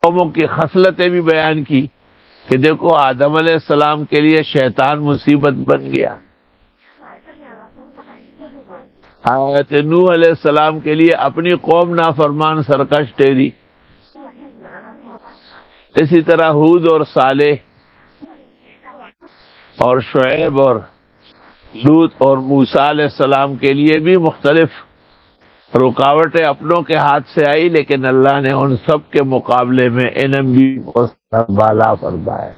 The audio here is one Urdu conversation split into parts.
قوموں کی خصلتیں بھی بیان کی کہ دیکھو آدم علیہ السلام کے لیے شیطان مصیبت بن گیا، حضرت نوح علیہ السلام کے لیے اپنی قوم نافرمان سرکش ٹھہری، اسی طرح ہود اور صالح اور شعیب اور لوط اور موسیٰ علیہ السلام کے لیے بھی مختلف رکاوٹیں اپنوں کے ہاتھ سے آئی، لیکن اللہ نے ان سب کے مقابلے میں انعام بھی بالا فرمایا۔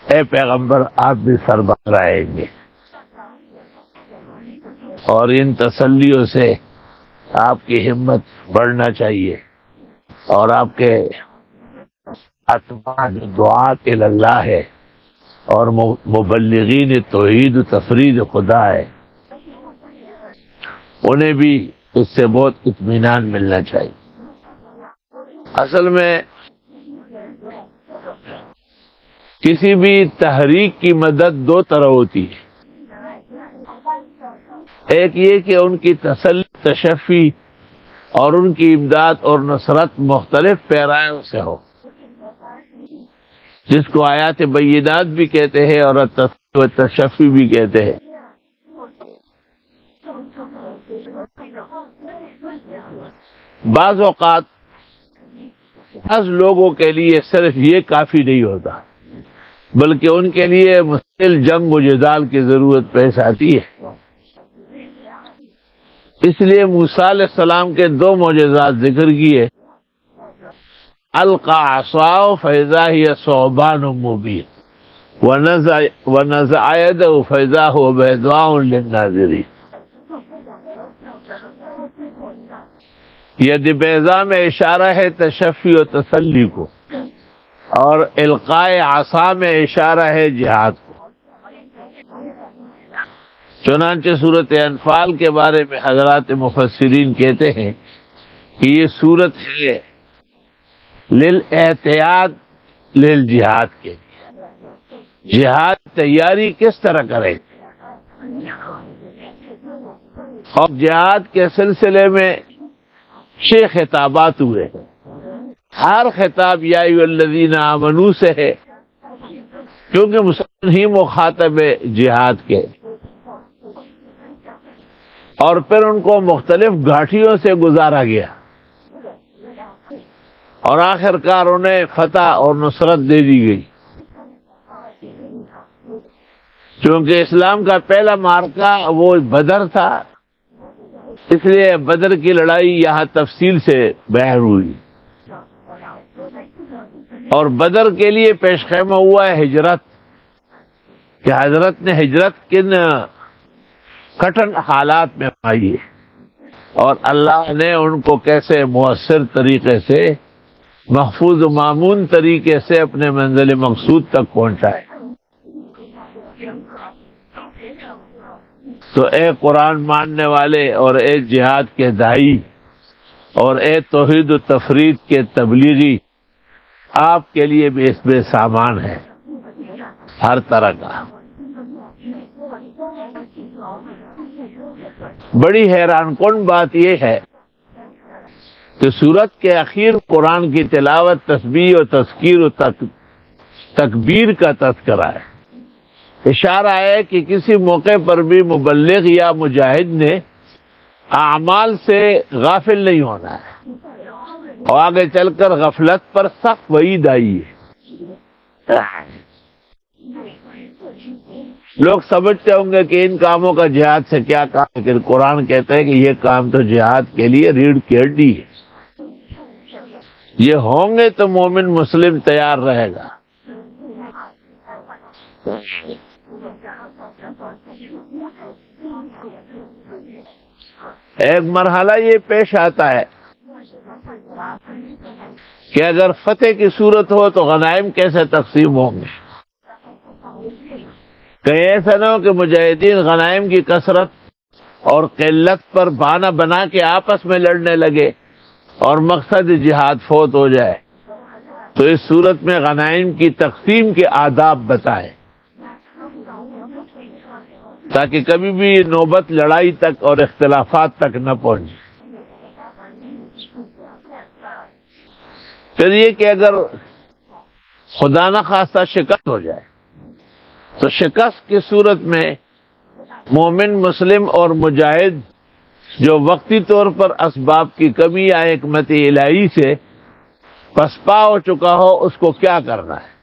اے پیغمبر آپ بھی سربراہ رہیں گے، اور ان تسلیوں سے آپ کی ہمت بڑھنا چاہیے، اور آپ کے اتباع جو دعات اللہ ہے اور مبلغین توحید و تفرید خدا ہے، انہیں بھی اس سے بہت اطمینان ملنا چاہیے۔ اصل میں کسی بھی تحریک کی مدد دو طرح ہوتی ہے، ایک یہ کہ ان کی تسلی تشفی اور ان کی امداد اور نصرت مختلف پیرایوں سے ہو، جس کو آیات بینات بھی کہتے ہیں اور تسلی و تشفی بھی کہتے ہیں۔ بعض اوقات بعض لوگوں کے لیے صرف یہ کافی نہیں ہوتا، بلکہ ان کے لیے مستقل جنگ و جدال کی ضرورت پیش آتی ہے۔ اس لیے موسیٰ علیہ السلام کے دو معجزات ذکر کیے، القى عصاه فاذا هي ثعبان مبين ونزع يده فاذا هو بيضاء للناظرين۔ ید بیضاء میں اشارہ ہے تشفی و تسلی کو، اور القاء عصا میں اشارہ ہے جہاد کو۔ چنانچہ سورۃ انفال کے بارے میں حضرات مفسرین کہتے ہیں کہ یہ سورت ہے للاحتیاط للجہاد کے لیے، جہاد تیاری کس طرح کریں، اور جہاد کے سلسلے میں 6 خطابات ہوئے، ہر خطاب یا ایھا الذین آمنوا سے ہے، کیونکہ مسلمان ہی مخاطب ہے جہاد کے، اور پھر ان کو مختلف گھاٹیوں سے گزارا گیا، اور آخر کار انہیں فتح اور نصرت دے دی گئی۔ چونکہ اسلام کا پہلا معرکہ وہ بدر تھا، اس لیے بدر کی لڑائی یہاں تفصیل سے بیان ہوئی، اور بدر کے لیے پیش خیمہ ہوا ہے ہجرت، کہ حضرت نے ہجرت کن کٹھن حالات میں پائی ہے، اور اللہ نے ان کو کیسے مؤثر طریقے سے، محفوظ و مامون طریقے سے اپنے منزل مقصود تک پہنچائے۔ تو اے قرآن ماننے والے، اور اے جہاد کے داعی، اور اے توحید و تفرید کے تبلیغی، آپ کے لیے بھی اس میں سامان ہے ہر طرح کا۔ بڑی حیران کن بات یہ ہے کہ سورت کے اخیر قرآن کی تلاوت، تسبیح و تذکیر و تکبیر کا تذکرہ ہے۔ اشارہ ہے کہ کسی موقع پر بھی مبلغ یا مجاہد نے اعمال سے غافل نہیں ہونا ہے، اور آگے چل کر غفلت پر سخت وعید آئی ہے۔ لوگ سمجھتے ہوں گے کہ ان کاموں کا جہاد سے کیا کام، لیکن قرآن کہتا ہے کہ یہ کام تو جہاد کے لیے ریڑھ کی ہڈی ہے، یہ ہوں گے تو مومن مسلم تیار رہے گا۔ ایک مرحلہ یہ پیش آتا ہے کہ اگر فتح کی صورت ہو تو غنائم کیسے تقسیم ہوں گے، کہیں ایسا نہ ہو کہ مجاہدین غنائم کی کثرت اور قلت پر بہانہ بنا کے آپس میں لڑنے لگے اور مقصد جہاد فوت ہو جائے۔ تو اس صورت میں غنائم کی تقسیم کے آداب بتائے، تاکہ کبھی بھی نوبت لڑائی تک اور اختلافات تک نہ پہنچے۔ پھر یہ کہ اگر خدا نہ خواستہ شکست ہو جائے تو شکست کی صورت میں مومن مسلم اور مجاہد جو وقتی طور پر اسباب کی کمی یا حکمت الہی سے پسپا ہو چکا ہو اس کو کیا کرنا ہے؟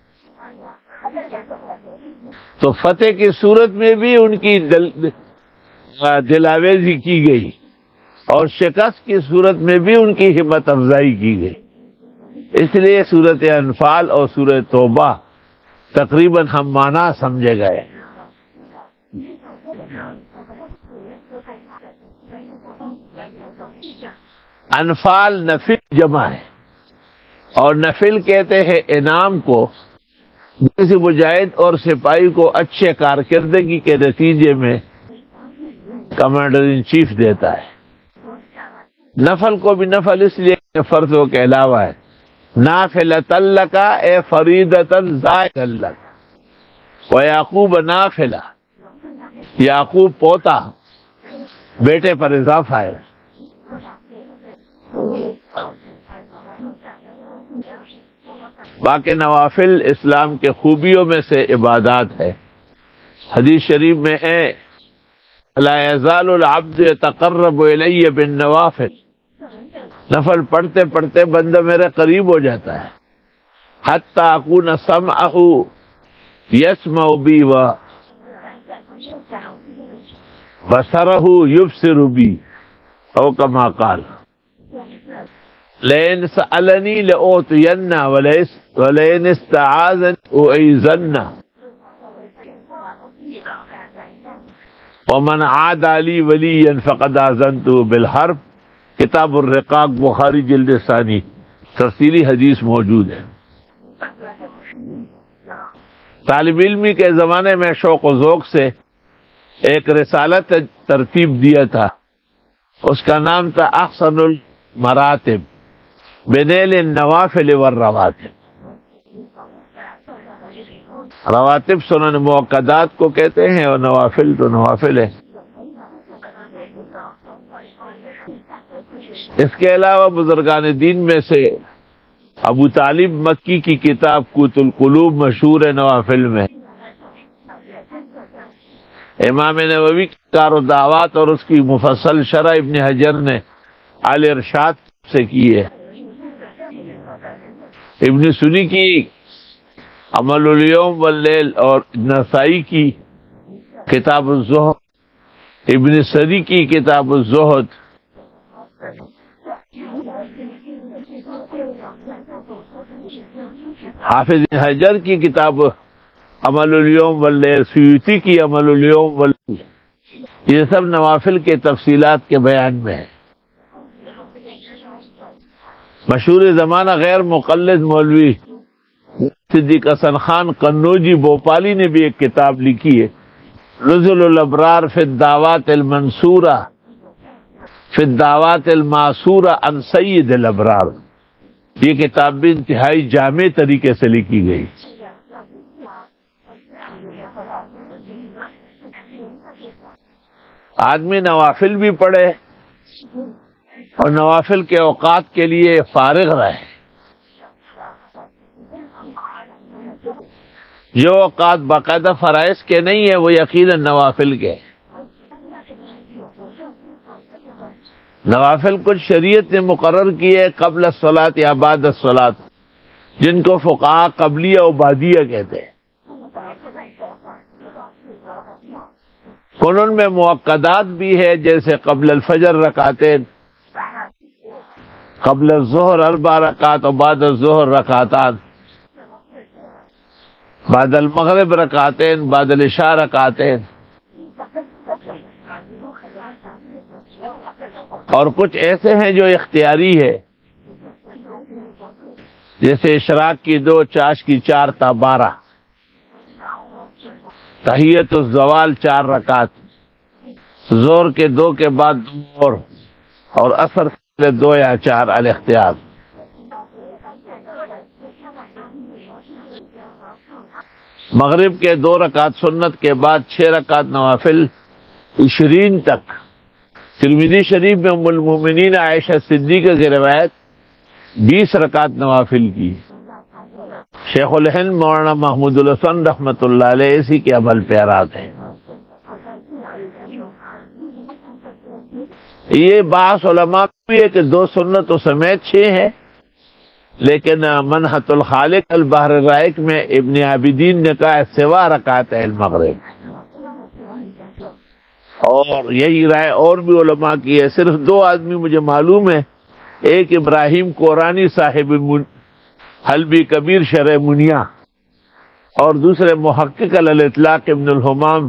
تو فتح کی صورت میں بھی ان کی دلاویزی کی گئی اور شکست کی صورت میں بھی ان کی ہمت افزائی کی گئی. اس لیے سورۃ انفال اور سورۃ توبہ تقریباً ہم معنی سمجھے گئے. انفال نفل جمع ہے اور نفل کہتے ہیں انعام کو کسی مجاہد اور سپاہی کو اچھے کارکردگی کے نتیجے میں کمانڈر ان چیف دیتا ہے. نفل کو بھی نفل اس لیے کہ فرضوں کے علاوہ ہے. نافلۃ لک اے فریضۃ زائد لک و یعقوب نافلہ، یعقوب پوتا بیٹے پر اضافہ ہے. باقی نوافل اسلام کے خوبیوں میں سے عبادات ہے. حدیث شریف میں ہے لا یزال العبد یتقرب الی بالنوافل، نفل پڑھتے پڑھتے بندہ میرے قریب ہو جاتا ہے. حتی اکون سمعہ یسمع بی و بصرہ یبصر بی او کما قال لئن سألنی لأعطینہ ولئن استعاذنی اعیذنہ ومن عادى لي وليا فقد آذنته بالحرب. کتاب الرقاق بخاری جلد ثانی تفصیلی حدیث موجود ہے. طالب علمی کے زمانے میں شوق و ذوق سے ایک رسالت ترتیب دیا تھا، اس کا نام تھا احسن المراتب بنیل النوافل والرواتب. رواتب سنن موقدات کو کہتے ہیں اور نوافل تو نوافل ہے. اس کے علاوہ بزرگان دین میں سے ابو طالب مکی کی کتاب قوت القلوب مشہور ہے نوافل میں. امام نووی کی کار و دعوات اور اس کی مفصل شرح ابن حجر نے الارشاد سے کی ہے. ابن سنی کی عمل الیوم واللیل اور نسائی کی کتاب الزہد، ابن سری کی کتاب الزہد، حافظ حجر کی کتاب عمل الیوم واللیل، سیوطی کی عمل الیوم واللیل، یہ سب نوافل کے تفصیلات کے بیان میں ہے. مشہور زمانہ غیر مقلد مولوی صدیق حسن خان قنوجی بھوپالی نے بھی ایک کتاب لکھی ہے نزل الابرار فی الدعوات المنصورہ فی الدعوات المعصورہ عن سید الابرار. یہ کتاب بھی انتہائی جامع طریقے سے لکھی گئی. آدمی نوافل بھی پڑھے اور نوافل کے اوقات کے لیے فارغ رہے. جو اوقات باقاعدہ فرائض کے نہیں ہیں وہ یقیناً نوافل کے. نوافل کچھ شریعت نے مقرر کیے قبل الصلاۃ یا بعد الصلاۃ، جن کو فقہاء قبلیہ و بعدیہ کہتے ہیں. ان میں مؤکدات بھی ہے جیسے قبل الفجر رکعتین، قبل الظہر 4 رکعات اور بعد الظہر رکعتان، بعد المغرب رکعتین، بعد العشاء رکعتین. اور کچھ ایسے ہیں جو اختیاری ہے جیسے اشراق کی 2، چاش کی 4 تا 12، تحیت الزوال 4 رکعت، زور کے 2 کے بعد 2 اور عصر سے 2 یا 4 الاختیار. مغرب کے 2 رکعت سنت کے بعد 6 رکعت نوافل 20 تک. ترمذی شریف میں ام المومنین عائشہ صدیقہ کی روایت 20 رکعت نوافل کی۔ شیخ الہند مولانا محمود الحسن رحمۃ اللہ علیہ اسی کے عمل پیرات ہیں۔ یہ بحث علماء بھی ہے کہ 2 سنتوں سمیت 6 ہے، لیکن منحت الخالق البحر الرائق میں ابن عابدین نے کہا سوا رکعت المغرب، اور یہی رائے اور بھی علماء کی ہے۔ صرف 2 آدمی مجھے معلوم ہے، ایک ابراہیم قرانی صاحب حلبی کبیر شرح منیا، اور دوسرے محقق الاطلاق ابن الحمام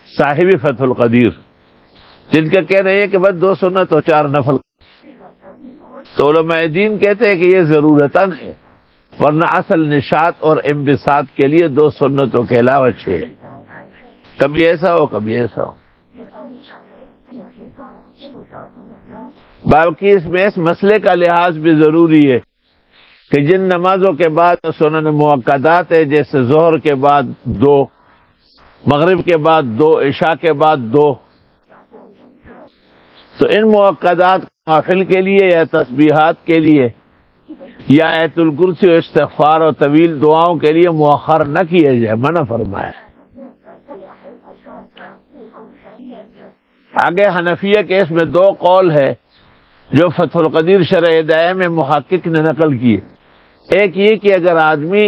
صاحب فتح القدیر، جن کا کہہ رہے ہیں کہ بس 2 سنت اور 4 نفل۔ تو علماء دین کہتے ہیں کہ یہ ضرورتاً ہے، ورنہ اصل نشاط اور انبساط کے لیے 2 سنتوں کے علاوہ 6، کبھی ایسا ہو کبھی ایسا ہو۔ باقی اس میں اس مسئلے کا لحاظ بھی ضروری ہے کہ جن نمازوں کے بعد سنن مؤکدات ہے، جیسے ظہر کے بعد 2، مغرب کے بعد 2، عشاء کے بعد 2، تو ان مؤکدات نوافل کے لیے یا تسبیحات کے لیے یا آیت الکرسی و استغفار اور طویل دعاؤں کے لیے مؤخر نہ کیے جائے، منع فرمایا۔ آگے حنفیہ کے اس میں 2 قول ہے جو فتح القدیر شرح ہدایہ میں محقق نے نقل کیے۔ ایک یہ کہ اگر آدمی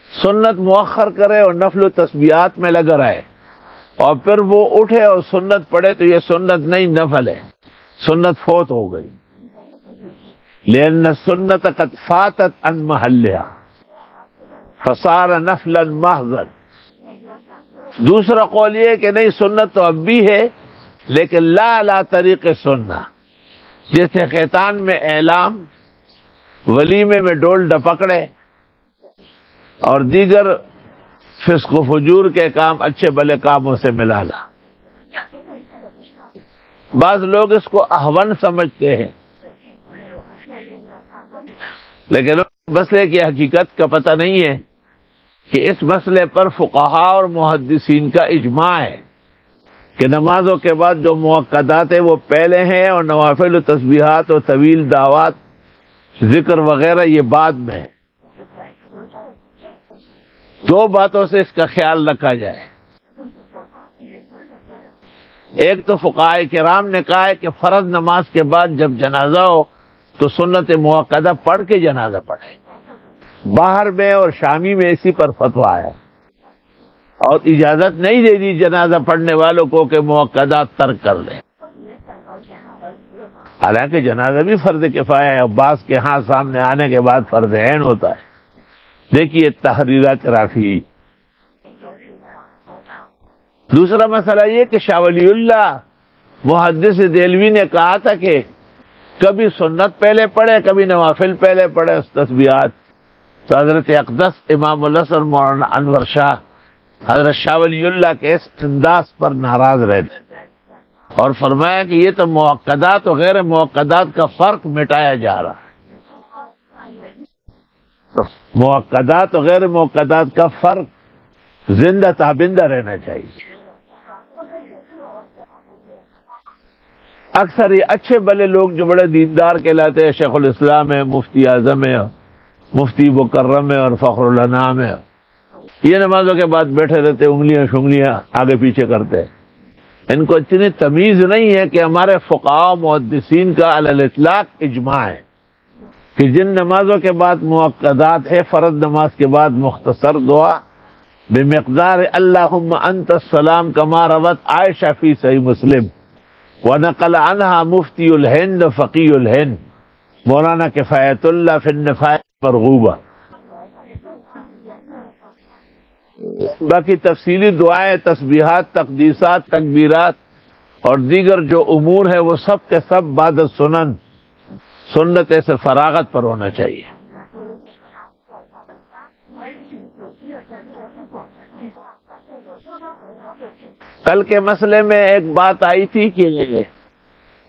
سنت مؤخر کرے اور نفل و تسبیحات میں لگا رہے اور پھر وہ اٹھے اور سنت پڑھے تو یہ سنت نہیں نفل ہے، سنت فوت ہو گئی، لأن السنت قد فاتت عن محلها فصار نفلا محضا۔ دوسرا قول یہ کہ نہیں، سنت تو اب بھی ہے لیکن لا لا طریق سننا، جیسے خیتان میں اعلام، ولیمے میں ڈول ڈپکڑے اور دیگر فسق و فجور کے کام اچھے بھلے کاموں سے ملانا۔ بعض لوگ اس کو احون سمجھتے ہیں، لیکن مسئلے کی حقیقت کا پتہ نہیں ہے کہ اس مسئلے پر فقہاء اور محدثین کا اجماع ہے کہ نمازوں کے بعد جو مؤکدات ہیں وہ پہلے ہیں، اور نوافل و تسبیحات اور طویل دعوات، ذکر وغیرہ یہ بعد میں ہے۔ 2 باتوں سے اس کا خیال رکھا جائے۔ ایک تو فقہاء کرام نے کہا ہے کہ فرض نماز کے بعد جب جنازہ ہو تو سنت مؤکدہ پڑھ کے جنازہ پڑھے۔ باہر میں اور شامی میں اسی پر فتویٰ ہے، اور اجازت نہیں دے دی جنازہ پڑھنے والوں کو کہ مؤکدات ترک کر لیں۔ حالانکہ جنازہ بھی فرض کفایہ ہے، اور بعض کے ہاں سامنے آنے کے بعد فرض عین ہوتا ہے۔ دیکھیے تحریرات رافعی۔ دوسرا مسئلہ یہ کہ شاہ ولی اللہ محدث دہلوی نے کہا تھا کہ کبھی سنت پہلے پڑھے، کبھی نوافل پہلے پڑھے تسبیحات، تو حضرت اقدس امام الحسن مولانا انور شاہ حضرت شاہ ولی اللہ کے اس انداز پر ناراض رہتے تھے، اور فرمایا کہ یہ تو مؤکدات و غیر مؤکدات کا فرق مٹایا جا رہا ہے۔ مؤکدات و غیر مؤکدات کا فرق زندہ تابندہ رہنا چاہیے۔ اکثر یہ اچھے بھلے لوگ جو بڑے دیندار کہلاتے ہیں، شیخ الاسلام ہے، مفتی اعظم ہے، مفتی مکرم ہے اور فخر الانام ہے، یہ نمازوں کے بعد بیٹھے رہتے، انگلیاں شنگلیاں آگے پیچھے کرتے ہیں۔ ان کو اتنی تمیز نہیں ہے کہ ہمارے فقہاء و محدثین کا علی الاطلاق اجماع ہے کہ جن نمازوں کے بعد مؤکدات ہے، فرض نماز کے بعد مختصر دعا بمقدار اللہم انت السلام کما روت عائشہ فی صحیح مسلم ونقل عنہا مفتی الہند فقی الہند مولانا کفایت اللہ فی النفائس مرغوبہ۔ باقی تفصیلی دعائیں، تسبیحات، تقدیسات، تکبیرات اور دیگر جو امور ہے وہ سب کے سب بعد سنن سنت سے فراغت پر ہونا چاہیے۔ کل کے مسئلے میں ایک بات آئی تھی کہ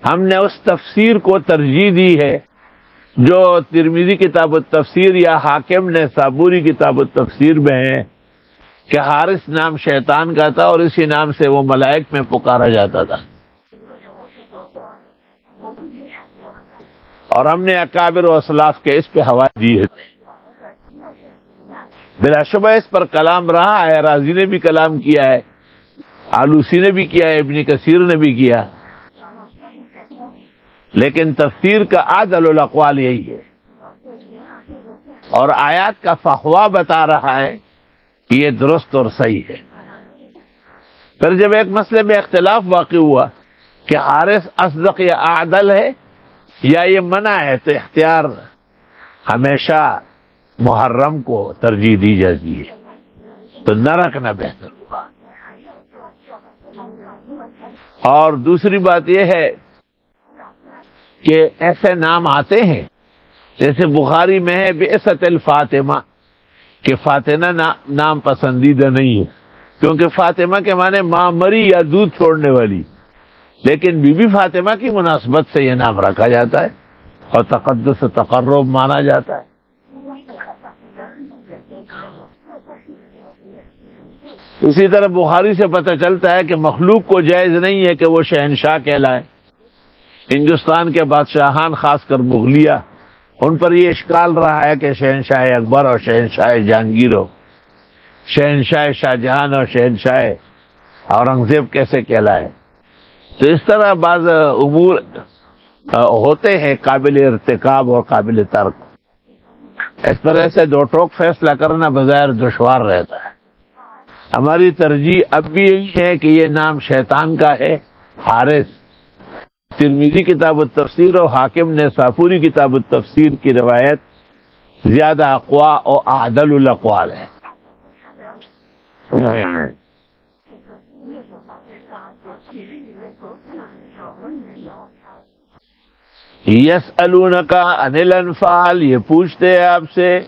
ہم نے اس تفسیر کو ترجیح دی ہے جو ترمذی کتاب التفسیر یا حاکم نے صابوری کتاب التفسیر میں ہے کہ حارث نام شیطان کا تھا اور اسی نام سے وہ ملائک میں پکارا جاتا تھا، اور ہم نے اکابر و اسلاف کے اس پہ حوالے دیے تھے. بلا شبہ اس پر کلام رہا ہے، رازی نے بھی کلام کیا ہے، آلوسی نے بھی کیا ہے، ابن کثیر نے بھی کیا، لیکن تفسیر کا اعدل الاقوال یہی ہے، اور آیات کا فحوا بتا رہا ہے کہ یہ درست اور صحیح ہے. پھر جب ایک مسئلے میں اختلاف واقع ہوا کہ حارث اصدق یا اعدل ہے یا یہ منع ہے، تو اختیار ہمیشہ محرم کو ترجیح دی جاتی ہے، تو نہ رکھنا بہتر ہوا. اور دوسری بات یہ ہے کہ ایسے نام آتے ہیں جیسے بخاری میں ہے بعثت الفاطمہ، کہ فاطمہ نام پسندیدہ نہیں ہے، کیونکہ فاطمہ کے معنی ماں مری یا دودھ چھوڑنے والی، لیکن بی بی فاطمہ کی مناسبت سے یہ نام رکھا جاتا ہے اور تقدس و تقرب مانا جاتا ہے. اسی طرح بخاری سے پتہ چلتا ہے کہ مخلوق کو جائز نہیں ہے کہ وہ شہنشاہ کہلائے. ہندوستان کے بادشاہان خاص کر مغلیہ، ان پر یہ اشکال رہا ہے کہ شہنشاہ اکبر اور شہنشاہ جہانگیر ہو، شہنشاہ شاہجہان اور شہنشاہ اورنگزیب کیسے کہلائے. تو اس طرح بعض امور ہوتے ہیں قابل ارتکاب اور قابل ترک. اس طرح سے دو ٹوک فیصلہ کرنا بظاہر دشوار رہتا ہے. ہماری ترجیح اب بھی یہی ہے کہ یہ نام شیطان کا ہے، حارث. ترمذی کتاب التفسیر اور حاکم نے سافوری کتاب التفسیر کی روایت زیادہ اقوا اور اعدل الاقوال ہے. یسألونک عن الانفال، یہ پوچھتے ہیں آپ سے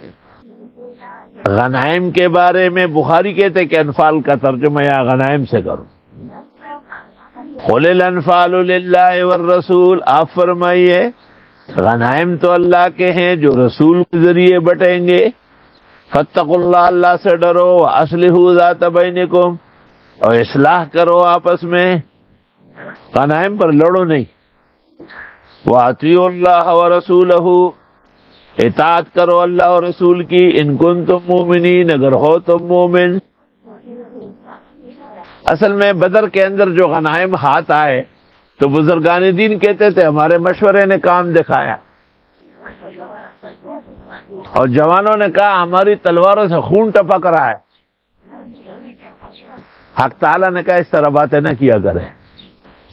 غنائم کے بارے میں. بخاری کہتے کہ انفال کا ترجمہ یا غنائم سے کرو. قل الانفال للہ والرسول، آپ فرمائیے غنائم تو اللہ کے ہیں جو رسول کے ذریعے بٹیں گے. فاتقوا اللہ، اللہ سے ڈرو. واصلحوا ذات بینکم، اور اصلاح کرو آپس میں، غنائم پر لڑو نہیں. واطیعوا اللہ ورسولہ، اطاعت کرو اللہ اور رسول کی. ان کنتم مومنین، اگر ہو تم مومن. اصل میں بدر کے اندر جو غنائم ہاتھ آئے تو بزرگان دین کہتے تھے ہمارے مشورے نے کام دکھایا، اور جوانوں نے کہا ہماری تلواروں سے خون ٹپک رہا ہے. حق تعالیٰ نے کہا اس طرح باتیں نہ کیا کریں،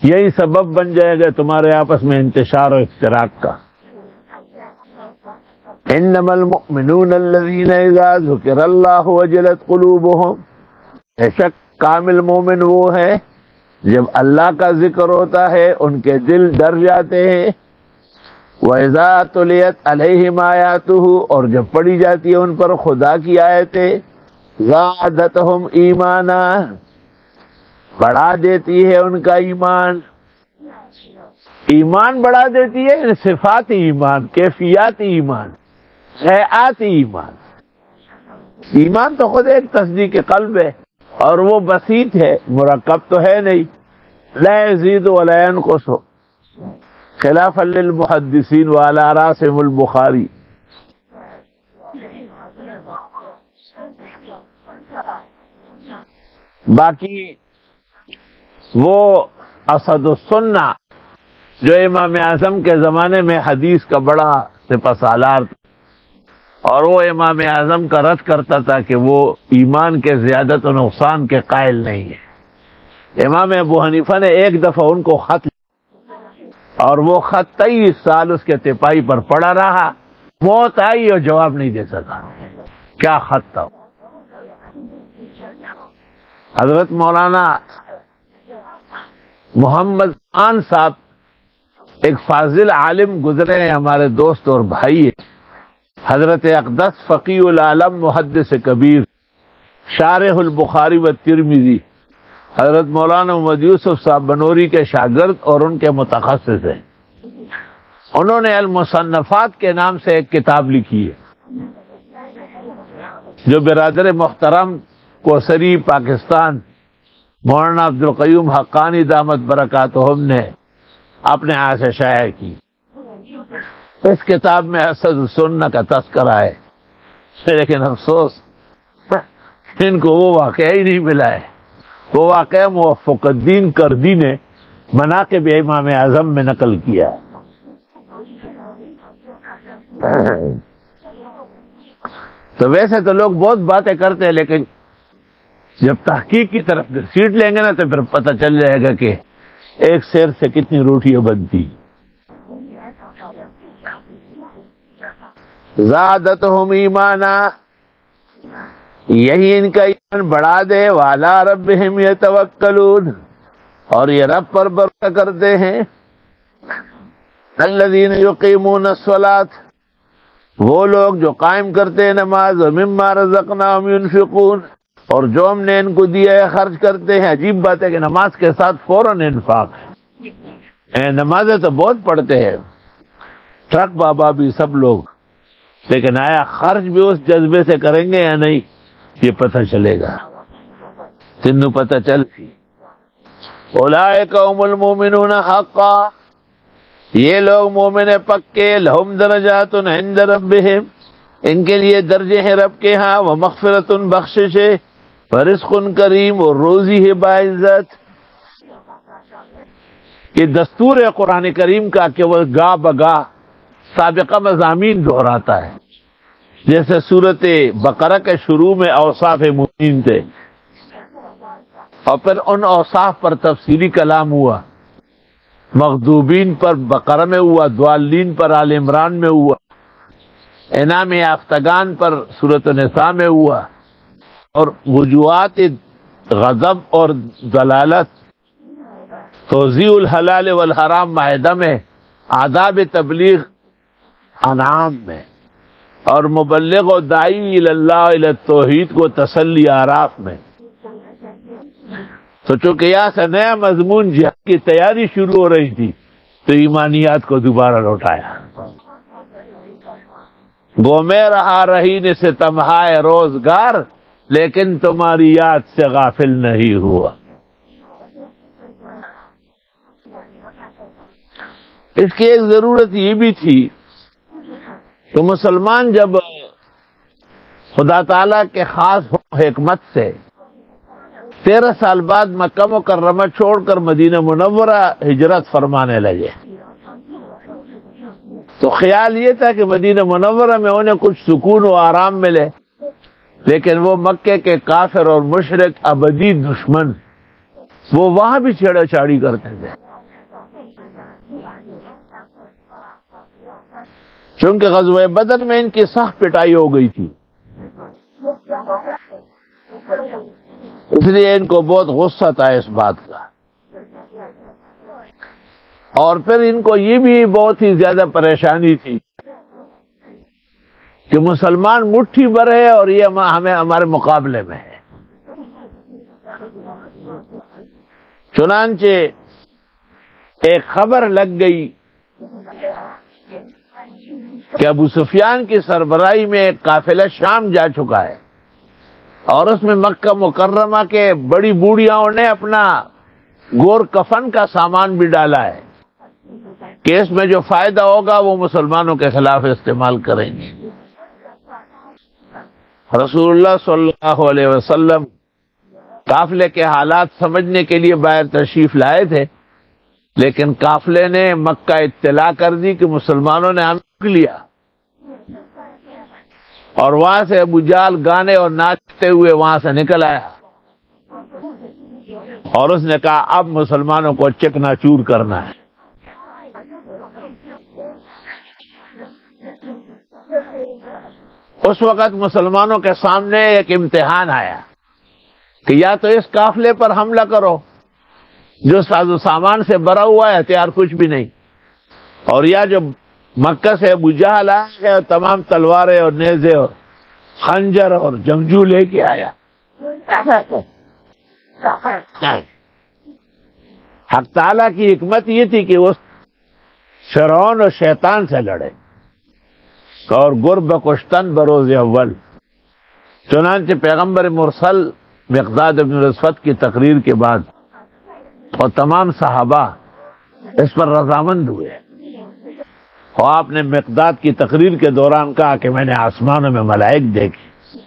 یہی سبب بن جائے گا تمہارے آپس میں انتشار و اشتراک کا. انما المؤمنون الذین اذا ذکر اللہ وجلت قلوبهم، بے شک کامل مومن وہ ہے جب اللہ کا ذکر ہوتا ہے ان کے دل ڈر جاتے ہیں. وَإِذَا تُلِيَتْ عَلَيْهِمْ آيَاتُهُ، اور جب پڑھی جاتی ہے ان پر خدا کی آیتیں، زَادَتْهُمْ ایمانا، بڑھا دیتی ہے ان کا ایمان. ایمان بڑھا دیتی ہے، صفات ایمان، کیفیات ایمان، حیات ایمان. ایمان تو خود ایک تصدیق قلب ہے اور وہ بسیط ہے، مرکب تو ہے نہیں. لا یزید ولا ینقص، خلافا للمحدثین وعلی راسهم البخاری. باقی وہ اسد السنہ جو امام اعظم کے زمانے میں حدیث کا بڑا سپہ سالار تھا، اور وہ امام اعظم کا رد کرتا تھا کہ وہ ایمان کے زیادت و نقصان کے قائل نہیں ہے. امام ابو حنیفہ نے ایک دفعہ ان کو خط لیا اور وہ خط 23 سال اس کے تپاہی پر پڑا رہا. موت آئی اور جواب نہیں دے سکا. کیا خط تھا؟ حضرت مولانا محمد خان صاحب ایک فاضل عالم گزرے ہیں، ہمارے دوست اور بھائی ہیں. حضرت اقدس فقیہ العالم محدث کبیر، شارح البخاری و ترمذی، حضرت مولانا محمد یوسف صاحب بنوری کے شاگرد اور ان کے متخصص ہیں. انہوں نے المصنفات کے نام سے ایک کتاب لکھی ہے جو برادر محترم کوثری پاکستان مولانا عبدالقیوم حقانی دامت برکاتہم نے اپنے ہاتھ سے شائع کی. اس کتاب میں اسد سنہ کا تذکرہ ہے، لیکن افسوس ان کو وہ واقعہ ہی نہیں ملا ہے۔ وہ واقعہ موفق الدین کردی نے مناقب امام اعظم میں نقل کیا ہے۔ تو ویسے تو لوگ بہت باتیں کرتے ہیں، لیکن جب تحقیق کی طرف سیٹ لیں گے نا تو پھر پتہ چل جائے گا کہ ایک سیر سے کتنی روٹیاں بنتی۔ زادتہم ایمانا، یہی ان کا ایمان بڑھا دے، وعلی ربہم یتوکلون، اور یہ رب پر بھروسہ کرتے ہیں۔ الذین یقیمون الصلاۃ، وہ لوگ جو قائم کرتے ہیں نماز، ومما رزقناہم ینفقون، اور جو ہم نے ان کو دیا ہے خرچ کرتے ہیں۔ عجیب بات ہے کہ نماز کے ساتھ فوراً انفاق ہے۔ نمازیں تو بہت پڑھتے ہیں ٹرک بابا بھی سب لوگ، لیکن آیا خرچ بھی اس جذبے سے کریں گے یا نہیں، یہ پتہ چلے گا۔ تینوں پتہ چل اولئک هم المؤمنون حقا، یہ لوگ مومن پکے، لہم درجات عند ربہم، ان کے لیے درجے ہیں رب کے ہاں، ومغفرۃ بخشش ہے، ورزق کریم، اور روزی ہے باعزت۔ یہ دستور ہے قرآن کریم کا کہ وہ گاہ بگاہ سابقہ مضامین دہراتا ہے۔ جیسے سورۃ بقرہ کے شروع میں اوصاف مومنین تھے، اور پھر ان اوصاف پر تفصیلی کلام ہوا۔ مغضوبین پر بقرہ میں ہوا، ضالین پر آل عمران میں ہوا، انعام یافتگان پر سورۃ النساء میں ہوا، اور وجوہات غضب اور ضلالت توضیح الحلال والحرام مائدہ میں، آداب تبلیغ انعام میں، اور مبلغ و داعی اللہ الی التوحید کو تسلی اعراف میں۔ تو چونکہ یہاں سے نیا مضمون جہاد کی تیاری شروع ہو رہی تھی تو ایمانیات کو دوبارہ لوٹایا۔ گو میں رہا رہین سے تمہائے روزگار، لیکن تمہاری یاد سے غافل نہیں ہوا۔ اس کی ایک ضرورت یہ بھی تھی کہ مسلمان جب خدا تعالیٰ کے خاص حکمت سے 13 سال بعد مکہ مکرمہ چھوڑ کر مدینہ منورہ ہجرت فرمانے لگے، تو خیال یہ تھا کہ مدینہ منورہ میں انہیں کچھ سکون و آرام ملے، لیکن وہ مکے کے کافر اور مشرک ابدی دشمن وہ وہاں بھی چھیڑا چھاڑی کرتے تھے، چونکہ غزوہ بدر میں ان کی سخت پٹائی ہو گئی تھی، اس لیے ان کو بہت غصہ تھا اس بات کا۔ اور پھر ان کو یہ بھی بہت ہی زیادہ پریشانی تھی کہ مسلمان مٹھی بھر ہے اور یہ ہمارے مقابلے میں ہے۔ چنانچہ ایک خبر لگ گئی کہ ابو سفیان کی سربراہی میں ایک قافلہ شام جا چکا ہے، اور اس میں مکہ مکرمہ کے بڑی بوڑھیاؤں نے اپنا گور کفن کا سامان بھی ڈالا ہے کہ اس میں جو فائدہ ہوگا وہ مسلمانوں کے خلاف استعمال کریں گے۔ رسول اللہ صلی اللہ علیہ وسلم قافلے کے حالات سمجھنے کے لیے باہر تشریف لائے تھے، لیکن قافلے نے مکہ اطلاع کر دی کہ مسلمانوں نے ہمیں روک لیا، اور وہاں سے ابو جہل گانے اور ناچتے ہوئے وہاں سے نکل آیا، اور اس نے کہا اب مسلمانوں کو چکنا چور کرنا ہے۔ اس وقت مسلمانوں کے سامنے ایک امتحان آیا کہ یا تو اس قافلے پر حملہ کرو جو ساز و سامان سے بھرا ہوا ہے، ہتھیار کچھ بھی نہیں، اور یا جو مکہ سے ابو جہل آیا اور تمام تلواریں اور نیزے اور خنجر اور جنگجو لے کے آیا۔ حق تعالیٰ کی حکمت یہ تھی کہ وہ فرعون اور شیطان سے لڑے، اور گر بکشتن بروز اول۔ چنانچہ پیغمبر مرسل مقداد ابن الاسود کی تقریر کے بعد اور تمام صحابہ اس پر رضامند ہوئے، اور آپ نے مقداد کی تقریر کے دوران کہا کہ میں نے آسمانوں میں ملائک دیکھے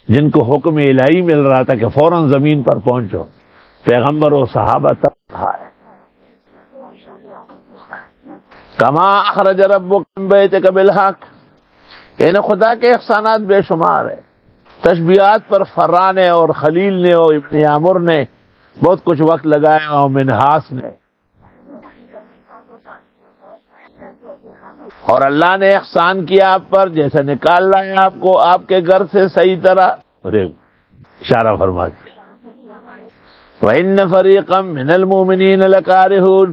جن کو حکم الہی مل رہا تھا کہ فوراً زمین پر پہنچو. پیغمبر و صحابہ تب کہا ہے کما اخرج ربک من بیتک بالحق. یعنی خدا کے احسانات بے شمار ہیں. تشبیہات پر فرا نے اور خلیل نے اور ابن عامر نے بہت کچھ وقت لگایا اور منحاس نے. اور اللہ نے احسان کیا آپ پر جیسے نکال رہا ہے آپ کو آپ کے گھر سے صحیح طرح. اشارہ فرما دیا وَإِنَّ فَرِيقًا مِّنَ الْمُؤْمِنِينَ لَكَارِهُونَ.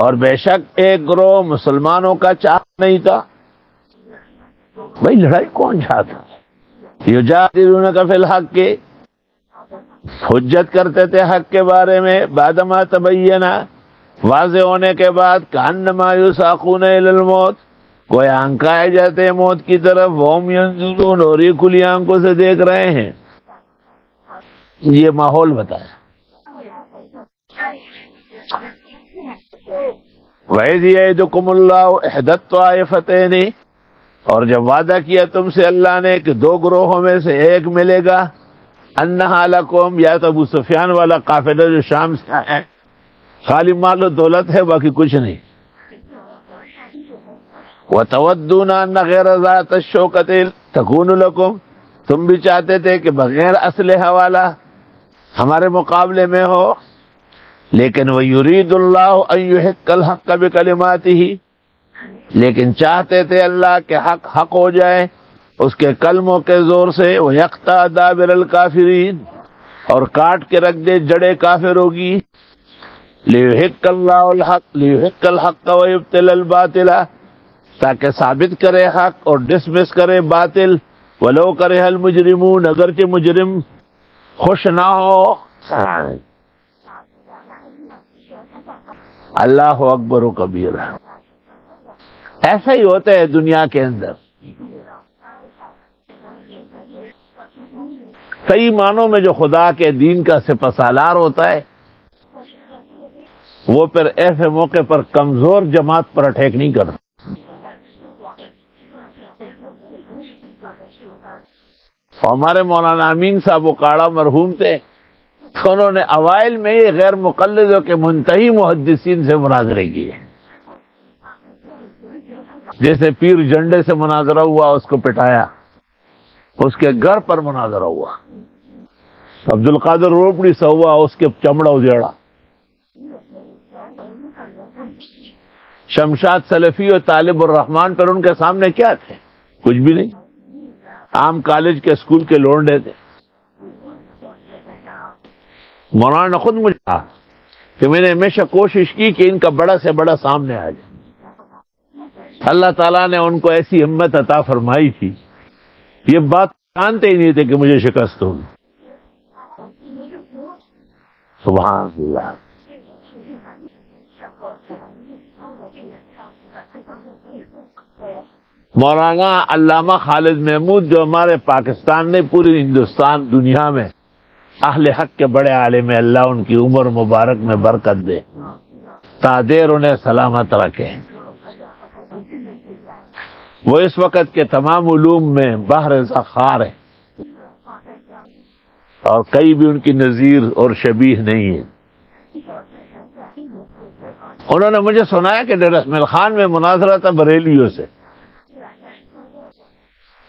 اور بے شک ایک گروہ مسلمانوں کا چاہت نہیں تھا. بھائی لڑائی کون چاہتا؟ یجادلونک فی الحق کے حجت کرتے تھے حق کے بارے میں بعدما تبین واضح ہونے کے بعد کانما یساقون الی الموت کوئی آنکھائے جاتے ہیں موت کی طرف وہم ینظرون اور یہ کھلی آنکھوں سے دیکھ رہے ہیں. یہ ماحول بتایا. وَإِذْ يَعِدُكُمُ اللَّهُ إِحْدَى الطَّائِفَتَيْنِ. اور جب وعدہ کیا تم سے اللہ نے کہ دو گروہوں میں سے ایک ملے گا. انہا لکم یا تو ابو سفیان والا قافلہ جو شام سے ہے خالی مال و دولت ہے باقی کچھ نہیں. وَتَوَدُّونَ أَنَّ غَيْرَ ذَاتَ الشَّوْكَةِ تَكُونُ لَكُمْ. تم بھی چاہتے تھے کہ بغیر اسلحہ والا ہمارے مقابلے میں ہو. لیکن وَيُرِيدُ اللَّهُ أَن يُحِقَّ الْحَقَّ بِكَلِمَاتِهِ. لیکن چاہتے تھے اللہ کہ حق ہو جائے اس کے کلموں کے زور سے. وَيَقْطَعَ دَابِرَ الْكَافِرِينَ. اور کاٹ کے رکھ دے جڑے کافروں کی. لِيُحِقَّ اللَّهُ الْحَقَّ لِيُحِقَّ الْحَقَّ وَيُبْطِلَ الْبَاطِلَ. تاکہ ثابت کرے حق اور ڈسمس کرے باطل. وَلَوْ كَرِهَ الْمُجْرِمُونَ. اگرچہ مجرم خوش نہ ہو. اللہ اکبر و کبیرہ. ایسا ہی ہوتا ہے دنیا کے اندر. کئی معنوں میں جو خدا کے دین کا سپہ سالار ہوتا ہے وہ پھر ایسے موقع پر کمزور جماعت پر اٹیک نہیں کرتا. ہمارے مولانا امین صاحب اکاڑا مرحوم تھے. انہوں نے اوائل میں ہی غیر مقلدوں کے منتہی محدثین سے مناظرے کیے. جیسے پیر جنڈے سے مناظرہ ہوا اس کو پٹایا. اس کے گھر پر مناظرہ ہوا. عبد القادر روپڑی سے ہوا اس کے چمڑا اجیڑا. شمشاد سلفی اور طالب الرحمان پر ان کے سامنے کیا تھے؟ کچھ بھی نہیں. عام کالج کے اسکول کے لونڈے تھے. مولانا نے خود مجھے کہا کہ میں نے ہمیشہ کوشش کی کہ ان کا بڑا سے بڑا سامنے آ جائے. اللہ تعالیٰ نے ان کو ایسی ہمت عطا فرمائی تھی یہ بات جانتے ہی نہیں تھے کہ مجھے شکست ہوگی. سبحان اللہ. مولانا علامہ خالد محمود جو ہمارے پاکستان نے پوری ہندوستان دنیا میں اہل حق کے بڑے عالم ہیں. اللہ ان کی عمر مبارک میں برکت دے تا دیر انہیں سلامت رکھے. وہ اس وقت کے تمام علوم میں بحر ذخار ہیں اور کئی بھی ان کی نظیر اور شبیہ نہیں ہے. انہوں نے مجھے سنایا کہ رسمل خان میں مناظرہ تھا بریلیوں سے.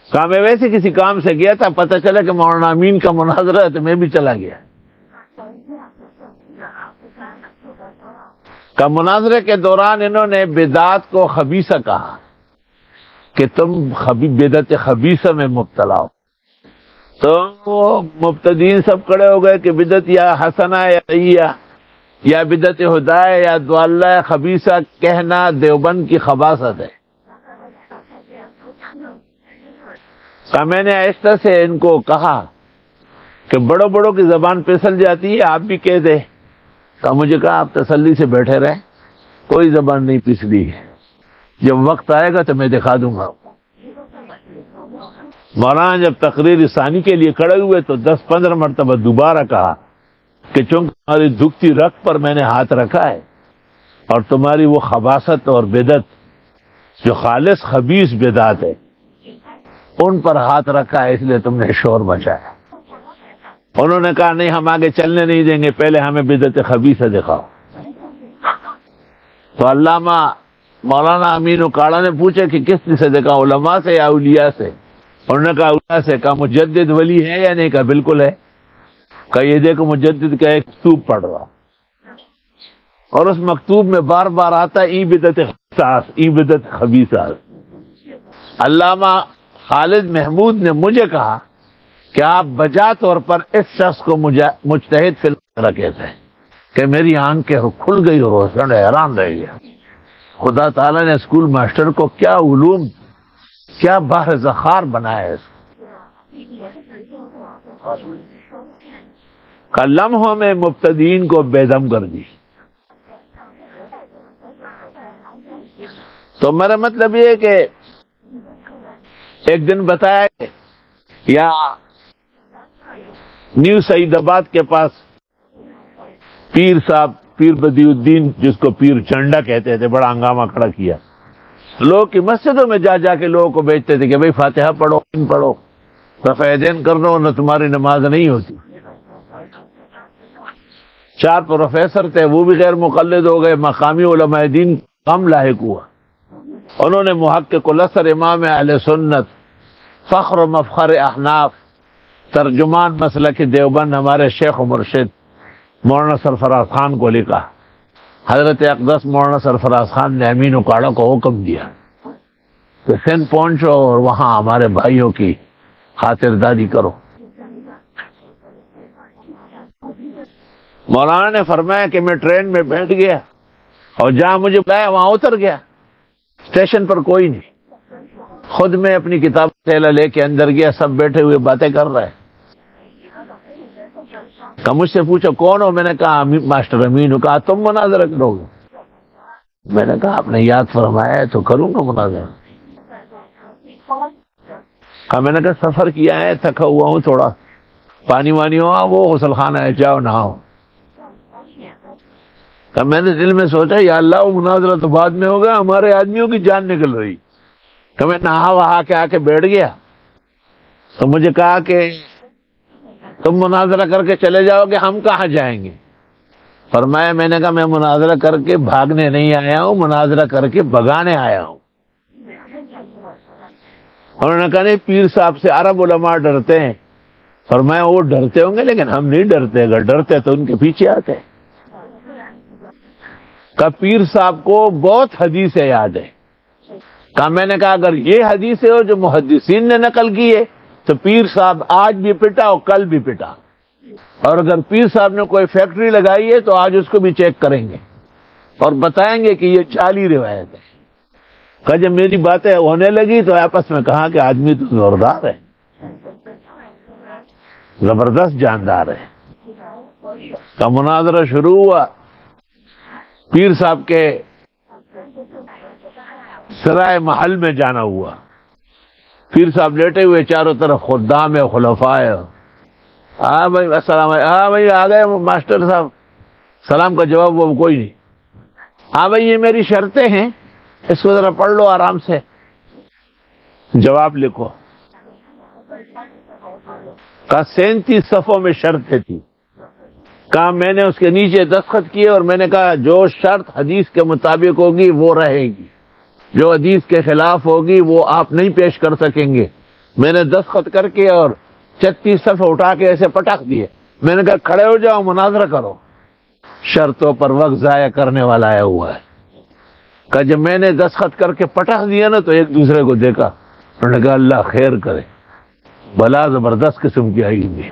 کہا میں ویسے کسی کام سے گیا تھا پتہ چلا کہ مولانا امین کا مناظرہ ہے تو میں بھی چلا گیا. کہ مناظرے کے دوران انہوں نے بدعت کو خبیثہ کہا کہ تم بدعت خبیثہ میں مبتلا ہو. تو مبتدین سب کھڑے ہو گئے کہ بدعت یا حسنہ یا بدعت ہدیہ یا ضالہ خبیثہ کہنا دیوبند کی خباثت ہے. میں نے آہستہ سے ان کو کہا کہ بڑوں بڑوں کی زبان پھسل جاتی ہے آپ بھی کہہ دیں. مجھے کہا آپ تسلی سے بیٹھے رہیں کوئی زبان نہیں پھسلی ہے. جب وقت آئے گا تو میں دکھا دوں گا. مولانا جب تقریر ثانی کے لیے کھڑے ہوئے تو 10-15 مرتبہ دوبارہ کہا کہ چونکہ تمہاری دکھتی رگ پر میں نے ہاتھ رکھا ہے اور تمہاری وہ خباثت اور بدعت جو خالص خبیث بدعت ہے ان پر ہاتھ رکھا ہے، اس لیے تم نے شور مچایا۔ انہوں نے کہا نہیں ہم آگے چلنے نہیں دیں گے، پہلے ہمیں بدعت خبیثہ دکھاؤ۔ تو علامہ مولانا امین اکاڑا نے پوچھا کہ کس سے دکھاؤ، علماء سے یا اولیاء سے؟ انہوں نے کہا اولیاء سے۔ کہا مجدد ولی ہے یا نہیں؟ کہا بالکل ہے۔ کہا یہ دیکھو مجدد کا ایک مکتوب پڑھ رہا، اور اس مکتوب میں بار بار آتا ہے ای بدعت خبیثہ، ای بدعت خبیثہ۔ علامہ خالد محمود نے مجھے کہا کہ آپ بجا طور پر اس شخص کو مجتہد فی الفقہ کہتے ہیں، کہ میری آنکھیں کھل گئی اور روشن حیران رہ گیا۔ خدا تعالیٰ نے اسکول ماسٹر کو کیا علوم، کیا بحر ذخار بنایا ہے اس کا لمحوں میں مبتدئین کو بے دم کر دی۔ تو میرا مطلب یہ ہے کہ ایک دن بتایا کہ یا نیو سعید آباد کے پاس پیر صاحب، پیر بدیع الدین جس کو پیر چنڈا کہتے تھے، بڑا ہنگامہ کھڑا کیا۔ لوگ کی مسجدوں میں جا جا کے لوگوں کو بیچتے تھے کہ بھئی فاتحہ پڑھو، پڑھو، رفع یدین کر لو نہ تمہاری نماز نہیں ہوتی۔ 4 پروفیسر تھے، وہ بھی غیر مقلد ہو گئے، مقامی علماء دین کم لاحق ہوا۔ انہوں نے محقق الاسر، امام اہل سنت، فخر و مفخر احناف، ترجمان مسلک دیوبند، ہمارے شیخ و مرشد مولانا سرفراز خان کو لکھا۔ حضرت اقدس مولانا سرفراز خان نے امین اکاڑا کو حکم دیا کہ سندھ پہنچو اور وہاں ہمارے بھائیوں کی خاطرداری کرو۔ مولانا نے فرمایا کہ میں ٹرین میں بیٹھ گیا اور جہاں مجھے بلایا وہاں اتر گیا، اسٹیشن پر کوئی نہیں، خود میں اپنی کتاب تھیلا لے کے اندر گیا، سب بیٹھے ہوئے باتیں کر رہے۔ کہ مجھ سے پوچھا کون ہو؟ میں نے کہا ماسٹر امین ہو۔ کہا تم مناظرہ کرو گے؟ میں نے کہا آپ نے یاد فرمایا ہے تو کروں گا مناظرہ۔ کہا میں نے کہا سفر کیا ہے، تھکا ہوا ہوں، تھوڑا پانی وانی ہوا، وہ غسل خانہ ہے، جاؤ نہاؤ۔ کہ میں نے دل میں سوچا یا اللہ وہ مناظرہ تو بعد میں ہوگا، ہمارے آدمیوں کی جان نکل رہی۔ کہ میں نہا وہا کے آ کے بیٹھ گیا تو مجھے کہا کہ تم مناظرہ کر کے چلے جاؤ گے، ہم کہاں جائیں گے؟ فرمایا میں نے کہا میں مناظرہ کر کے بھاگنے نہیں آیا ہوں، مناظرہ کر کے بگانے آیا ہوں۔ انہوں نے کہا نہیں پیر صاحب سے عرب علماء ڈرتے ہیں۔ فرمایا وہ ڈرتے ہوں گے لیکن ہم نہیں ڈرتے، اگر ڈرتے تو ان کے پیچھے آتے۔ کہ پیر صاحب کو بہت حدیثیں یاد ہے۔ کہ میں نے کہا اگر یہ حدیثیں ہو جو محدثین نے نقل کی ہے تو پیر صاحب آج بھی پٹا اور کل بھی پٹا، اور اگر پیر صاحب نے کوئی فیکٹری لگائی ہے تو آج اس کو بھی چیک کریں گے اور بتائیں گے کہ یہ جعلی روایت ہے۔ کہ جب میری باتیں ہونے لگی تو آپس میں کہا کہ آدمی تو زوردار ہے، زبردست جاندار ہے۔ کا مناظرہ شروع ہوا، پیر صاحب کے سرائے محل میں جانا ہوا۔ پیر صاحب لیٹے ہوئے، چاروں طرف خدام ہے، خلفاء ہے۔ ہاں بھائی السلام علیکم، ہاں بھائی آ گئے ماسٹر صاحب۔ سلام کا جواب وہ کوئی نہیں۔ ہاں بھائی یہ میری شرطیں ہیں، اس کو ذرا پڑھ لو آرام سے، جواب لکھو۔ کہا 37 صفوں میں شرطیں تھی۔ کہا میں نے اس کے نیچے دستخط کیے اور میں نے کہا جو شرط حدیث کے مطابق ہوگی وہ رہے گی، جو حدیث کے خلاف ہوگی وہ آپ نہیں پیش کر سکیں گے۔ میں نے دستخط کر کے اور 36 صفحے اٹھا کے ایسے پٹک دیے۔ میں نے کہا کھڑے ہو جاؤ مناظرہ کرو۔ شرطوں پر وقت ضائع کرنے والا آیا ہوا ہے۔ کہ جب میں نے دستخط کر کے پٹک دیا نا تو ایک دوسرے کو دیکھا، انہوں نے کہا اللہ خیر کرے، بلا زبردست قسم کی آئی ہوئی۔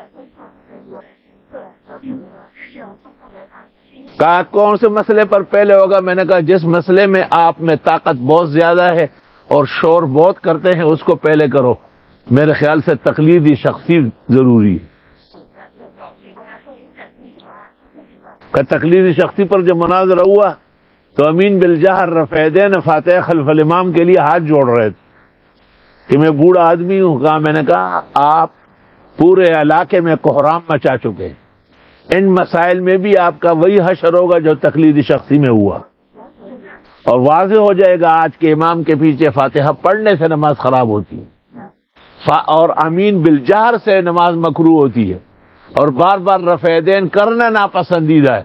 کہا کون سے مسئلے پر پہلے ہوگا؟ میں نے کہا جس مسئلے میں آپ میں طاقت بہت زیادہ ہے اور شور بہت کرتے ہیں اس کو پہلے کرو۔ میرے خیال سے تقلیدی شخصی ضروری ہے۔ کہ تقلیدی شخصی پر جب مناظرہ ہوا تو امین بالجہر رفع یدین فاتحہ خلف الامام کے لیے ہاتھ جوڑ رہے تھے کہ میں بوڑھا آدمی ہوں۔ کہا میں نے کہا آپ پورے علاقے میں کوحرام مچا چکے، ان مسائل میں بھی آپ کا وہی حشر ہوگا جو تقلیدی شخصی میں ہوا۔ اور واضح ہو جائے گا آج کے امام کے پیچھے فاتحہ پڑھنے سے نماز خراب ہوتی ہے، اور امین بالجہر سے نماز مکروہ ہوتی ہے، اور بار بار رفع یدین کرنا ناپسندیدہ ہے۔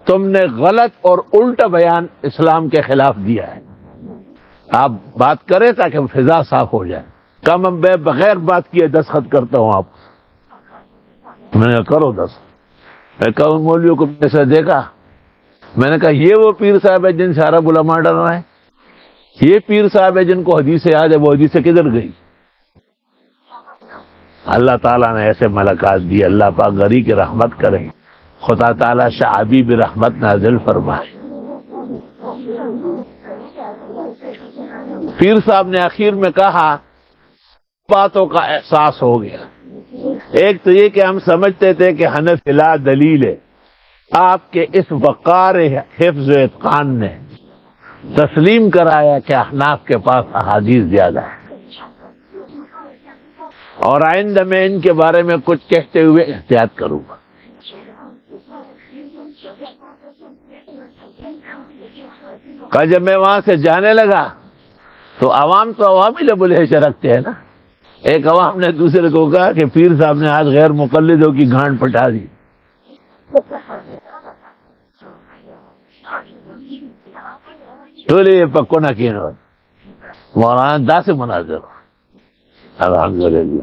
تم نے غلط اور الٹا بیان اسلام کے خلاف دیا ہے۔ آپ بات کریں تاکہ فضا صاف ہو جائے۔ کم میں بغیر بات کیے دستخط کرتا ہوں آپ، میں نے کہا کرو دستخط۔ میں کہا ان مولویوں کو ایسا دیکھا، میں نے کہا یہ وہ پیر صاحب ہے جن سے عرب علماء ڈر رہے ہیں، یہ پیر صاحب ہے جن کو حدیث یاد ہے، وہ حدیث کدھر گئی؟ اللہ تعالیٰ نے ایسے ملکات دی، اللہ پاک غری کی رحمت کرے، خدا تعالیٰ شعبی برحمت نازل فرمائے۔ پیر صاحب نے آخر میں کہا باتوں کا احساس ہو گیا۔ ایک تو یہ کہ ہم سمجھتے تھے کہ حنفی لا دلیل ہے، آپ کے اس وقار حفظ و اتقان نے تسلیم کرایا کہ احناف کے پاس احادیث زیادہ ہے، اور آئندہ میں ان کے بارے میں کچھ کہتے ہوئے احتیاط کروں گا۔ جب میں وہاں سے جانے لگا تو عوام تو عوامی لب الحش رکھتے ہیں نا، ایک عوام نے دوسرے کو کہا کہ پیر صاحب نے آج غیر مقلدوں کی گھانٹ پٹا دی۔ یہ پکو نہ کینو مولانا دا سے مناظر الحمدللہ۔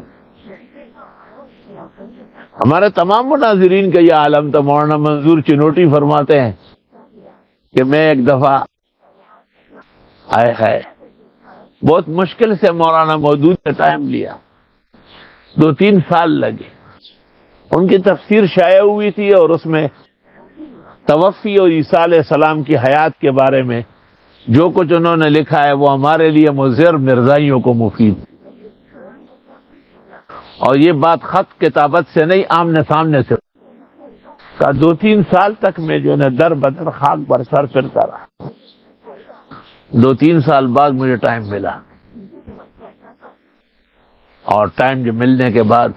ہمارے تمام مناظرین کا یہ عالم تھا۔ مولانا منظور چنوٹی فرماتے ہیں کہ میں ایک دفعہ آئے ہے بہت مشکل سے مولانا مودود کا ٹائم لیا، 2-3 سال لگے۔ ان کی تفسیر شائع ہوئی تھی اور اس میں توفی اور عیسیٰ علیہ السلام کی حیات کے بارے میں جو کچھ انہوں نے لکھا ہے وہ ہمارے لیے مضر مرزائیوں کو مفید، اور یہ بات خط کتابت سے نہیں آمنے سامنے سے۔ 2-3 سال تک میں جو ہے در بدر خاک پر سر پھرتا رہا۔ 2-3 سال بعد مجھے ٹائم ملا، اور ٹائم جو ملنے کے بعد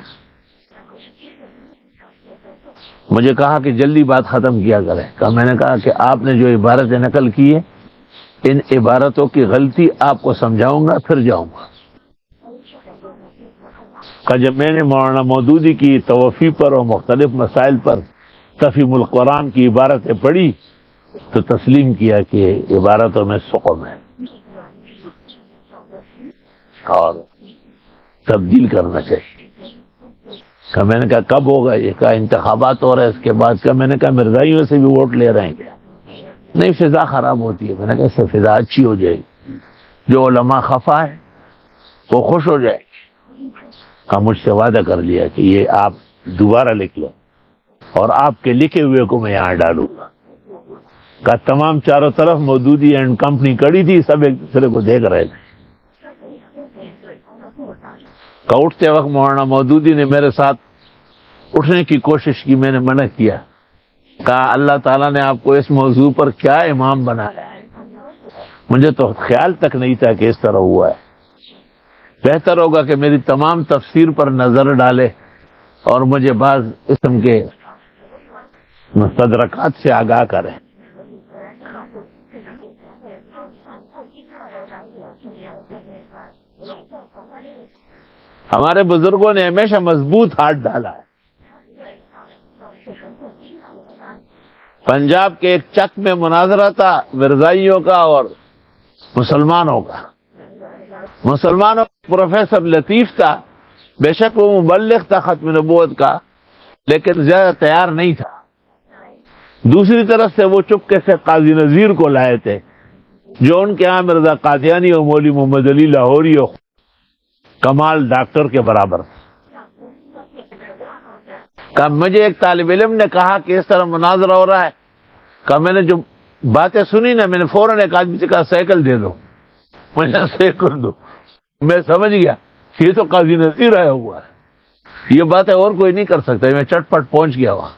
مجھے کہا کہ جلدی بات ختم کیا کریں۔ میں نے کہا کہ آپ نے جو عبارتیں نقل کی ہے ان عبارتوں کی غلطی آپ کو سمجھاؤں گا پھر جاؤں گا۔ جب میں نے مولانا مودودی کی توفی پر اور مختلف مسائل پر تفہیم القرآن کی عبارتیں پڑھی تو تسلیم کیا کہ عبارتوں میں سقم ہے اور تبدیل کرنا چاہیے۔ میں نے کہا کب ہوگا؟ یہ کہا انتخابات ہو رہے ہیں اس کے بعد کا۔ میں نے کہا مرزائیوں سے بھی ووٹ لے رہے ہیں کیا؟ نہیں، فضا خراب ہوتی ہے۔ میں نے کہا اس سے فضا اچھی ہو جائے گی، جو علماء خفا ہے وہ خوش ہو جائے گی۔ کہا مجھ سے وعدہ کر لیا کہ یہ آپ دوبارہ لکھ لو اور آپ کے لکھے ہوئے کو میں یہاں ڈالوں گا۔ کہا تمام چاروں طرف مودودی اینڈ کمپنی کڑی تھی، سب ایک دوسرے کو دیکھ رہے تھے۔ اٹھتے وقت مولانا مودودی نے میرے ساتھ اٹھنے کی کوشش کی، میں نے منع کیا۔ کہا اللہ تعالیٰ نے آپ کو اس موضوع پر کیا امام بنایا ہے؟ مجھے تو خیال تک نہیں تھا کہ اس طرح ہوا ہے۔ بہتر ہوگا کہ میری تمام تفسیر پر نظر ڈالے اور مجھے بعض قسم کے مستدرکات سے آگاہ کریں۔ ہمارے بزرگوں نے ہمیشہ مضبوط ہاتھ ڈالا ہے۔ پنجاب کے ایک چک میں مناظرہ تھا مرزائیوں کا اور مسلمانوں کا۔ مسلمانوں کا پروفیسر لطیف تھا، بے شک وہ مبلغ تھا ختم نبوت کا، لیکن زیادہ تیار نہیں تھا۔ دوسری طرف سے وہ چپکے سے قاضی نذیر کو لائے تھے، جو ان کے ہاں مرزا قادیانی اور مولوی محمد علی لاہوری اور کمال ڈاکٹر کے برابر۔ مجھے ایک طالب علم نے کہا کہ اس طرح مناظرہ ہو رہا ہے۔ میں نے جو باتیں سنی نا، میں نے فوراً ایک آدمی سے کہا سائیکل دے دو، مجھے سائیکل دو۔ میں سمجھ گیا کہ یہ تو قاضی نذیر آیا ہوا ہے، یہ باتیں اور کوئی نہیں کر سکتا۔ میں چٹ پٹ پہنچ گیا وہاں۔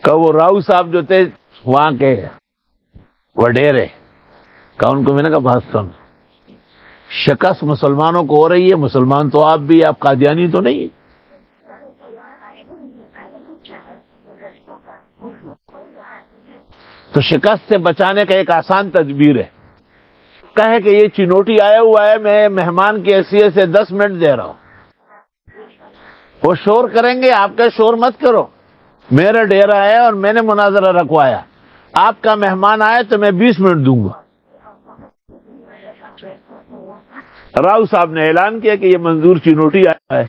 کہ وہ راؤ صاحب جو تھے وہاں کے وڈیرے، کہ ان کو میں نے کہا بات سن، شکست مسلمانوں کو ہو رہی ہے، مسلمان تو آپ بھی، آپ قادیانی تو نہیں۔ تو شکست سے بچانے کا ایک آسان تدبیر ہے، کہے کہ یہ چنوٹی آیا ہوا ہے، میں مہمان کی حیثیت سے 10 منٹ دے رہا ہوں، وہ شور کریں گے، آپ کا شور مت کرو، میرا ڈیرا ہے اور میں نے مناظرہ رکھوایا، آپ کا مہمان آئے تو میں 20 منٹ دوں گا۔ راؤ صاحب نے اعلان کیا کہ یہ منظور چنوٹی آیا ہے،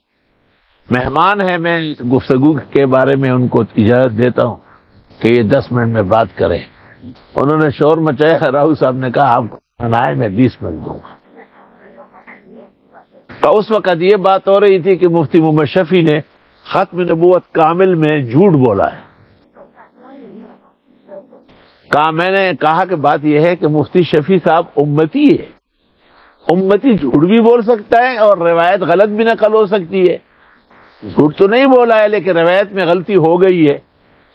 مہمان ہے، میں گفتگو کے بارے میں ان کو اجازت دیتا ہوں کہ یہ 10 منٹ میں بات کریں۔ انہوں نے شور مچایا، راؤ صاحب نے کہا آپ کو آئے میں 20 منٹ دوں گا۔ تو اس وقت یہ بات ہو رہی تھی کہ مفتی محمد شفیع نے ختم نبوت کامل میں جھوٹ بولا ہے۔ میں نے کہا کہ بات یہ ہے کہ مفتی شفیع صاحب امتی ہے، امتی جھوٹ بھی بول سکتا ہے اور روایت غلط بھی نقل ہو سکتی ہے، جھوٹ تو نہیں بولا ہے لیکن روایت میں غلطی ہو گئی ہے،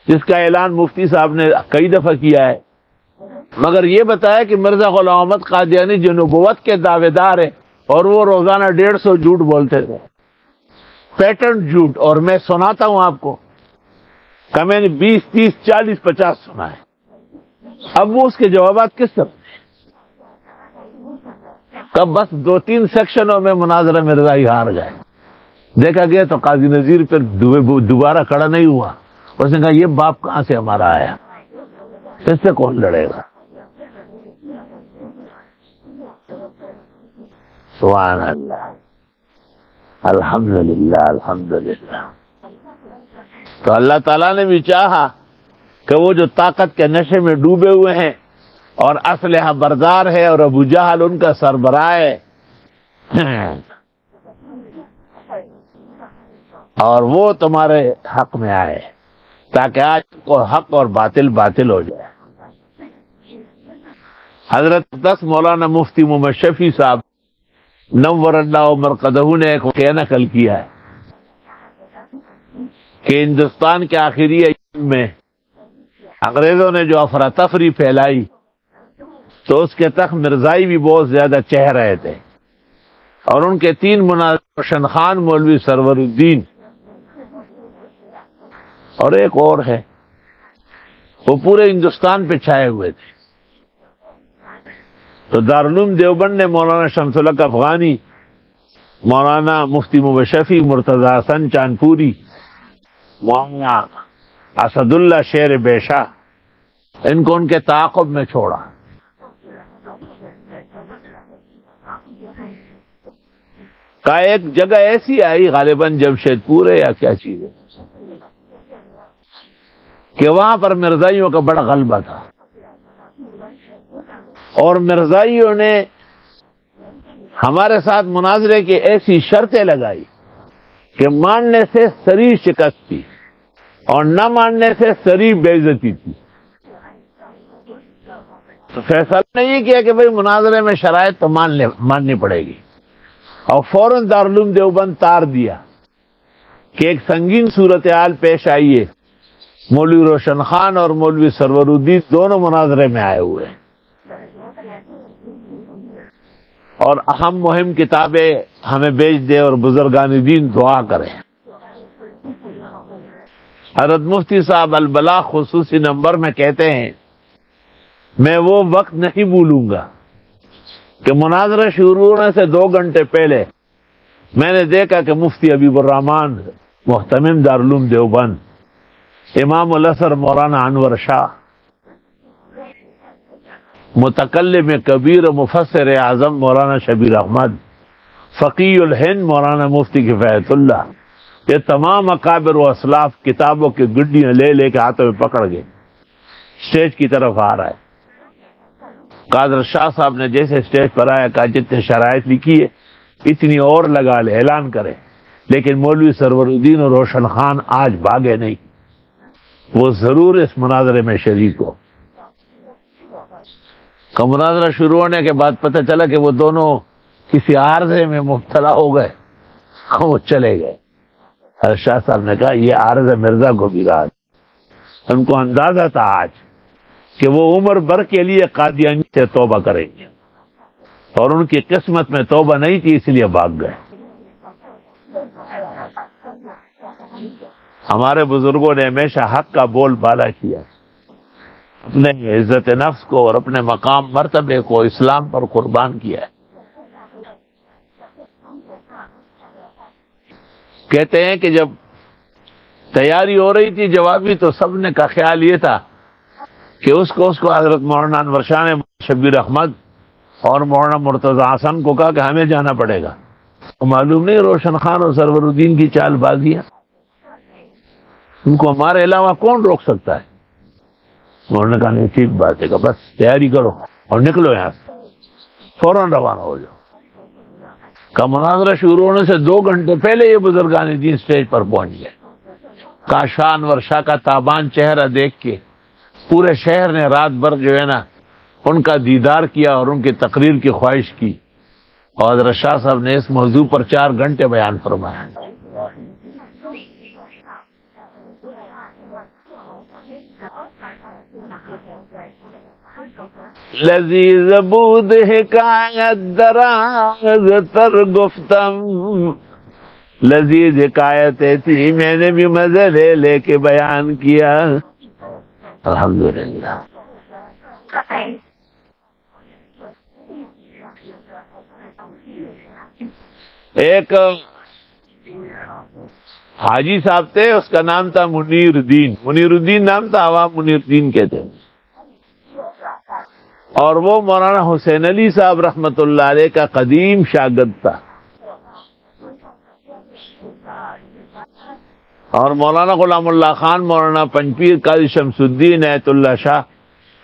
جس کا اعلان مفتی صاحب نے کئی دفعہ کیا ہے، مگر یہ بتایا کہ مرزا غلام احمد قادیانی جو نبوت کے دعوے دار ہے اور وہ روزانہ 150 جھوٹ بولتے تھے، پیٹرن جھوٹ، اور میں سناتا ہوں آپ کو کہ میں نے 20 30 40 50 سنا ہے۔ اب وہ اس کے جوابات کس طرح کب بس 2-3 سیکشنوں میں مناظرہ مرزائی ہار گئے، دیکھا گیا تو قاضی نذیر پھر دوبارہ کھڑا نہیں ہوا، اس نے کہا یہ باپ کہاں سے ہمارا آیا، اس سے کون لڑے گا؟ سبحان اللہ، الحمدللہ الحمدللہ۔ تو اللہ تعالیٰ نے بھی چاہا کہ وہ جو طاقت کے نشے میں ڈوبے ہوئے ہیں اور اسلحہ بردار ہے اور ابو جہل ان کا سربراہ ہے، اور وہ تمہارے حق میں آئے تاکہ آج کو حق اور باطل باطل ہو جائے۔ حضرت 10 مولانا مفتی محمد شفیع صاحب نور اللہ مرقدہ نے ایک واقعہ نقل کیا ہے کہ ہندوستان کے آخری ایام میں انگریزوں نے جو افراتفری پھیلائی تو اس کے تخت مرزائی بھی بہت زیادہ چہ رہے تھے، اور ان کے 3 مناظر روشن خان، مولوی سرور الدین اور ایک اور ہے، وہ پورے ہندوستان پہ چھائے ہوئے تھے۔ تو دارالعلوم دیوبند نے مولانا شمس الحق افغانی، مولانا مفتی محمد شفیع، مرتضی حسن چاندپوری، مولانا اسد اللہ شیر بیشا، ان کو ان کے تعاقب میں چھوڑا۔ کا ایک جگہ ایسی آئی، غالباً جمشید پور ہے یا کیا چیز ہے، کہ وہاں پر مرزائیوں کا بڑا غلبہ تھا، اور مرزائیوں نے ہمارے ساتھ مناظرے کی ایسی شرطیں لگائی کہ ماننے سے سری شکست تھی اور نہ ماننے سے سری بے عزتی تھی۔ تو فیصلہ نہیں کیا کہ بھئی مناظرے میں شرائط تو ماننی پڑے گی، اور فوراً دارالعلوم دیوبند تار دیا کہ ایک سنگین صورتحال پیش آئی ہے، مولوی روشن خان اور مولوی سرور الدین دونوں مناظرے میں آئے ہوئے ہیں، اور اہم مہم کتابیں ہمیں بھیج دے اور بزرگان دین دعا کریں۔ حضرت مفتی صاحب البلاغ خصوصی نمبر میں کہتے ہیں، میں وہ وقت نہیں بھولوں گا کہ مناظرہ شروع ہونے سے 2 گھنٹے پہلے میں نے دیکھا کہ مفتی حبیب الرحمان محتمم دارالعلوم دیوبند، امام الازہر مولانا انور شاہ، متکلم کبیر و مفسر اعظم مولانا شبیر احمد، فقی الہند مولانا مفتی کفایت اللہ، یہ تمام اکابر و اسلاف کتابوں کی گڈیاں لے لے کے ہاتھوں میں پکڑ گئے، اسٹیج کی طرف آ رہا ہے۔ قادر شاہ صاحب نے جیسے اسٹیج پر آیا کہا جتنے شرائط لکھی ہے اتنی اور لگا لے، اعلان کرے، لیکن مولوی سرور الدین اور روشن خان آج بھاگے نہیں، وہ ضرور اس مناظرے میں شریک ہو۔ کا مناظرہ شروع ہونے کے بعد پتہ چلا کہ وہ دونوں کسی عارضے میں مبتلا ہو گئے، وہ چلے گئے۔ حضرت شاہ صاحب نے کہا یہ عارض مرزا کو بھی رہا، ان کو اندازہ تھا آج کہ وہ عمر بھر کے لیے قادیانی سے توبہ کریں گے، اور ان کی قسمت میں توبہ نہیں تھی، اس لیے بھاگ گئے۔ ہمارے بزرگوں نے ہمیشہ حق کا بول بالا کیا، اپنے عزت نفس کو اور اپنے مقام مرتبے کو اسلام پر قربان کیا ہے۔ کہتے ہیں کہ جب تیاری ہو رہی تھی جوابی تو سب نے کا خیال یہ تھا کہ اس کو حضرت مولانا انور شاہ نے شبیر احمد اور مولانا مرتضی حسن کو کہا کہ ہمیں جانا پڑے گا۔ تو معلوم نہیں روشن خان اور سرور الدین کی چال بازیاں، ان کو ہمارے علاوہ کون روک سکتا ہے؟ انہوں نے کہا نہیں ٹھیک بات ہے، کہ بس تیاری کرو اور نکلو یہاں سے، فوراً روانہ ہو جاؤ۔ کا مناظرہ شروع ہونے سے 2 گھنٹے پہلے یہ بزرگان دین سٹیج پر پہنچ گئے۔ کا شاہ انور شاہ کا تابان چہرہ دیکھ کے پورے شہر نے رات بھر جو ہے نا ان کا دیدار کیا اور ان کی تقریر کی خواہش کی، اور حضرت شاہ صاحب نے اس موضوع پر 4 گھنٹے بیان فرمایا۔ لذیذ بود حکایت دراز تر گفتم، لذیذ حکایتیں تھی میں نے بھی مزے لے لے کے بیان کیا۔ الحمدللہ۔ ایک حاجی صاحب تھے، اس کا نام تھا منیر الدین، منیر الدین نام تھا، عوام منیر الدین کہتے ہیں، اور وہ مولانا حسین علی صاحب رحمت اللہ علیہ کا قدیم شاگرد تھا، اور مولانا غلام اللہ خان، مولانا پنجپیر، قاضی شمس الدین ایت اللہ شاہ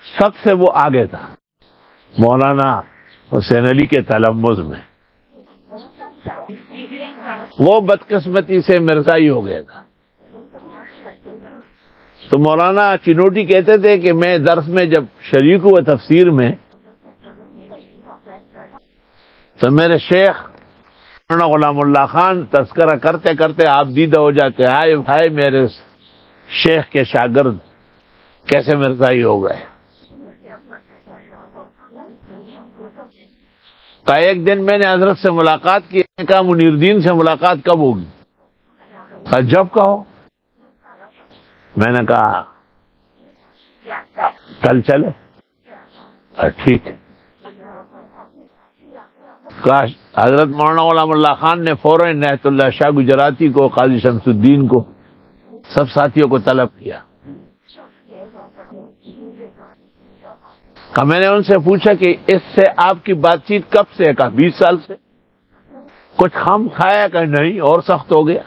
سب سے وہ آگے تھا مولانا حسین علی کے تلمذ میں۔ وہ بدقسمتی سے مرزائی ہو گیا تھا، تو مولانا چنوٹی کہتے تھے کہ میں درس میں جب شریک ہوا تفسیر میں، تو میرے شیخ مولانا غلام اللہ خان تذکرہ کرتے کرتے آپ دیدہ ہو جاتے، ہائے بھائی میرے شیخ کے شاگرد کیسے مرزائی ہو گئے۔ کا ایک دن میں نے حضرت سے ملاقات کی، کہا منیر الدین سے ملاقات کب ہوگی؟ کہا جب کہو۔ میں نے کہا کل چلے؟ ٹھیک ہے۔ حضرت مولانا غلام اللہ خان نے فوراً عنایت اللہ شاہ گجراتی کو، قاضی شمس الدین کو، سب ساتھیوں کو طلب کیا۔ میں نے ان سے پوچھا کہ اس سے آپ کی بات چیت کب سے؟ کہا 20 سال سے۔ کچھ خام کھایا؟ کہ نہیں، اور سخت ہو گیا۔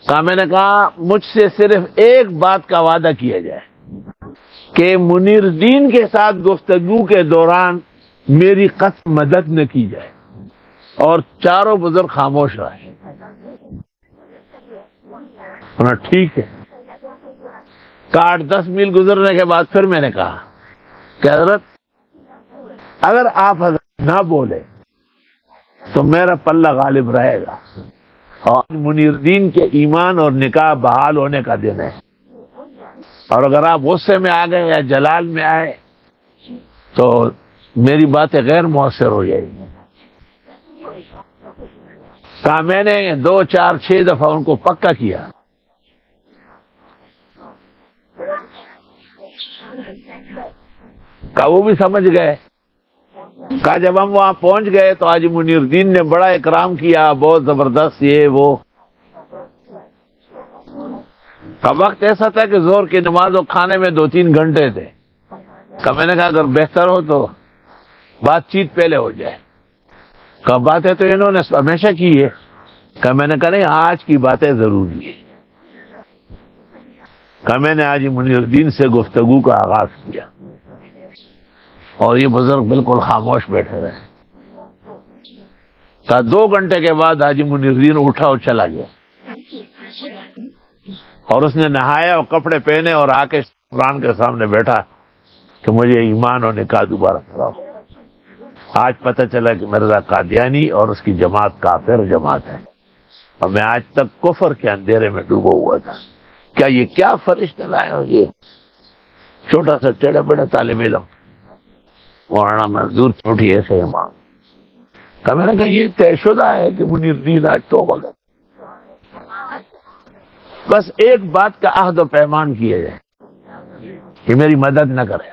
میں نے کہا مجھ سے صرف ایک بات کا وعدہ کیا جائے کہ منیر الدین کے ساتھ گفتگو کے دوران میری قطع مدد نہ کی جائے، اور چاروں بزرگ خاموش رہے۔ ٹھیک ہے۔ 8-10 میل گزرنے کے بعد پھر میں نے کہا کہ حضرت اگر آپ حضرت نہ بولے تو میرا پلہ غالب رہے گا، اور منیر الدین کے ایمان اور نکاح بحال ہونے کا دن ہے، اور اگر آپ غصے میں آ گئے یا جلال میں آئے تو میری باتیں غیر مؤثر ہو جائیں گی۔ کہا میں نے 2 4 6 دفعہ ان کو پکا کیا۔ کہا وہ بھی سمجھ گئے۔ کہا جب ہم وہاں پہنچ گئے تو آج منیر الدین نے بڑا اکرام کیا، بہت زبردست یہ وہ۔ کا وقت ایسا تھا کہ ظہر کی نماز اور کھانے میں 2-3 گھنٹے تھے۔ میں نے کہا اگر بہتر ہو تو بات چیت پہلے ہو جائے۔ کہا باتیں تو انہوں نے ہمیشہ کی ہے۔ میں نے کہا نہیں، آج کی باتیں ضروری ہے۔ میں نے آج منیر الدین سے گفتگو کا آغاز کیا، اور یہ بزرگ بالکل خاموش بیٹھے رہے۔ 2 گھنٹے کے بعد حاجی منیر الدین اٹھا اور چلا گیا، اور اس نے نہایا اور کپڑے پہنے اور آ کے قرآن کے سامنے بیٹھا کہ مجھے ایمان اور نکاح دوبارہ کراؤ۔ آج پتہ چلا کہ مرزا قادیانی اور اس کی جماعت کافر جماعت ہے، اور میں آج تک کفر کے اندھیرے میں ڈوبا ہوا تھا۔ کیا یہ کیا فرشتہ لائے ہو؟ یہ چھوٹا سا ٹیڑھا بڑا طالب علم مولانا منظور چھوٹی ایسے امام۔ میں نے کہا یہ طے شدہ ہے کہ منیر الدین آج توبہ کر۔ بس ایک بات کا عہد و پیمان کیا جائے کہ میری مدد نہ کرے،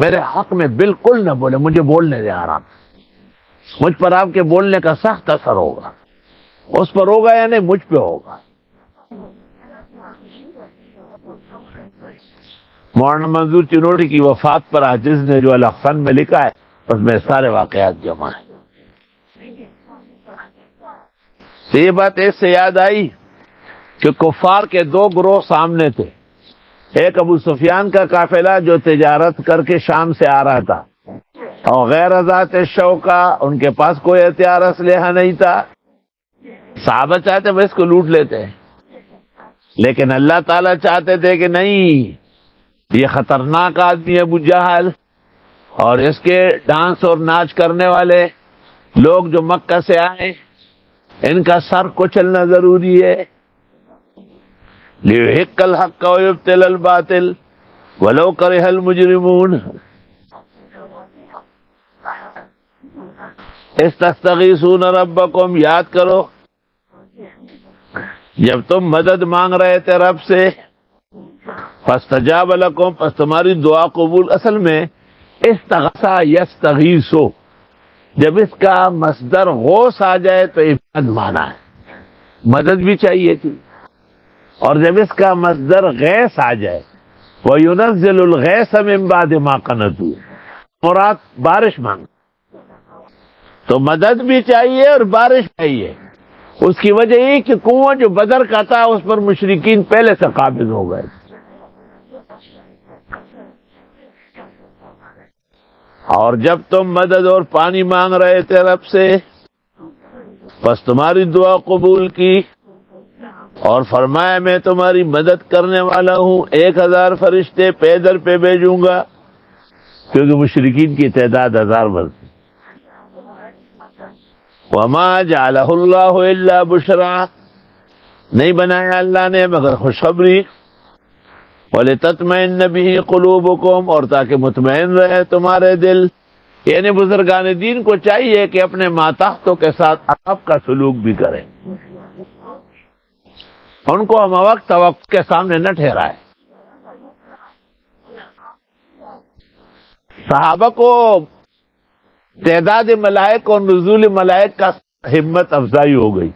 میرے حق میں بالکل نہ بولے، مجھے بولنے دے آرام، مجھ پر آپ کے بولنے کا سخت اثر ہوگا، اس پر ہوگا یا نہیں مجھ پہ ہوگا۔ مولانا منظور چنوڑی کی وفات پر حافظ نے جو الاحسن میں لکھا ہے اس میں سارے واقعات جمع ہیں۔ تو یہ بات اس سے یاد آئی کہ کفار کے دو گروہ سامنے تھے، ایک ابو سفیان کا قافلہ جو تجارت کر کے شام سے آ رہا تھا، اور غیر ذات شوکا، ان کے پاس کوئی ہتھیار اسلحہ نہیں تھا، صحابہ چاہتے وہ اس کو لوٹ لیتے، لیکن اللہ تعالیٰ چاہتے تھے کہ نہیں، یہ خطرناک آدمی ابو جہل اور اس کے ڈانس اور ناچ کرنے والے لوگ جو مکہ سے آئے، ان کا سر کچلنا ضروری ہے۔ لِيُحِقَّ الْحَقَّ وَيُبْطِلَ الْبَاطِلَ وَلَوْ كَرِهَ الْمُجْرِمُونَ۔ اِسْتَسْتَغِيثُونَ رَبَّكُمْ، یاد کرو جب تم مدد مانگ رہے تھے رب سے، فَاسْتَجَابَ لَكُمْ، پس تمہاری دعا قبول۔ اصل میں استغاثہ یستغیثو، جب اس کا مصدر غوث آ جائے تو عبادت مانا ہے، مدد بھی چاہیے تھی، اور جب اس کا مصدر غیث آ جائے وَيُنَزِّلُ الْغَيْثَ مِن بَعْدِ مَا قَنَطُوا، مراد بارش مانگ، تو مدد بھی چاہیے اور بارش چاہیے۔ اس کی وجہ یہ کہ کنواں جو بدر کا تھا اس پر مشرکین پہلے سے قابض ہو گئے، اور جب تم مدد اور پانی مانگ رہے تھے رب سے، بس تمہاری دعا قبول کی اور فرمایا میں تمہاری مدد کرنے والا ہوں، 1000 فرشتے پیدل پہ بھیجوں گا، کیونکہ مشرکین کی تعداد 1000 بنتی۔ وَمَا جَعَلَهُ اللَّهُ إِلَّا بُشْرَىٰ، نہیں بنایا اللہ نے مگر خوشخبری، وَلِتَطْمَئِنَّ بِهِ قُلُوبُكُمْ، اور تاکہ مطمئن رہے تمہارے دل۔ یعنی بزرگان دین کو چاہیے کہ اپنے ماتحتوں کے ساتھ ادب کا سلوک بھی کریں، ان کو ہم وقت توقع کے سامنے نہ ٹھہرائے۔ صحابہ کو تعداد ملائک اور نزول ملائک کا ہمت افزائی ہو گئی۔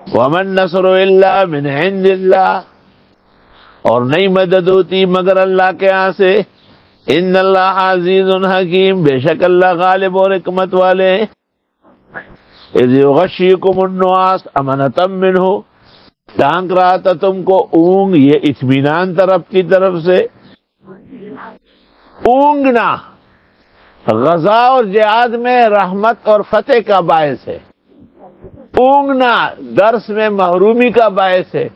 وَمَن نَّصْرُ إِلَّا مِنْ عِندِ اللَّهِ، اور نہیں مدد ہوتی مگر اللہ کے ہاں سے۔ ان اللہ عزیز حکیم، بے شک اللہ غالب اور حکمت والے ہیں۔ اذ یغشیکم النعاس امنۃ منہ، ڈھانک رہا تھا تم کو اونگ، یہ اطمینان طرف کی طرف سے۔ اونگنا غزا اور جہاد میں رحمت اور فتح کا باعث ہے، اونگنا درس میں محرومی کا باعث ہے،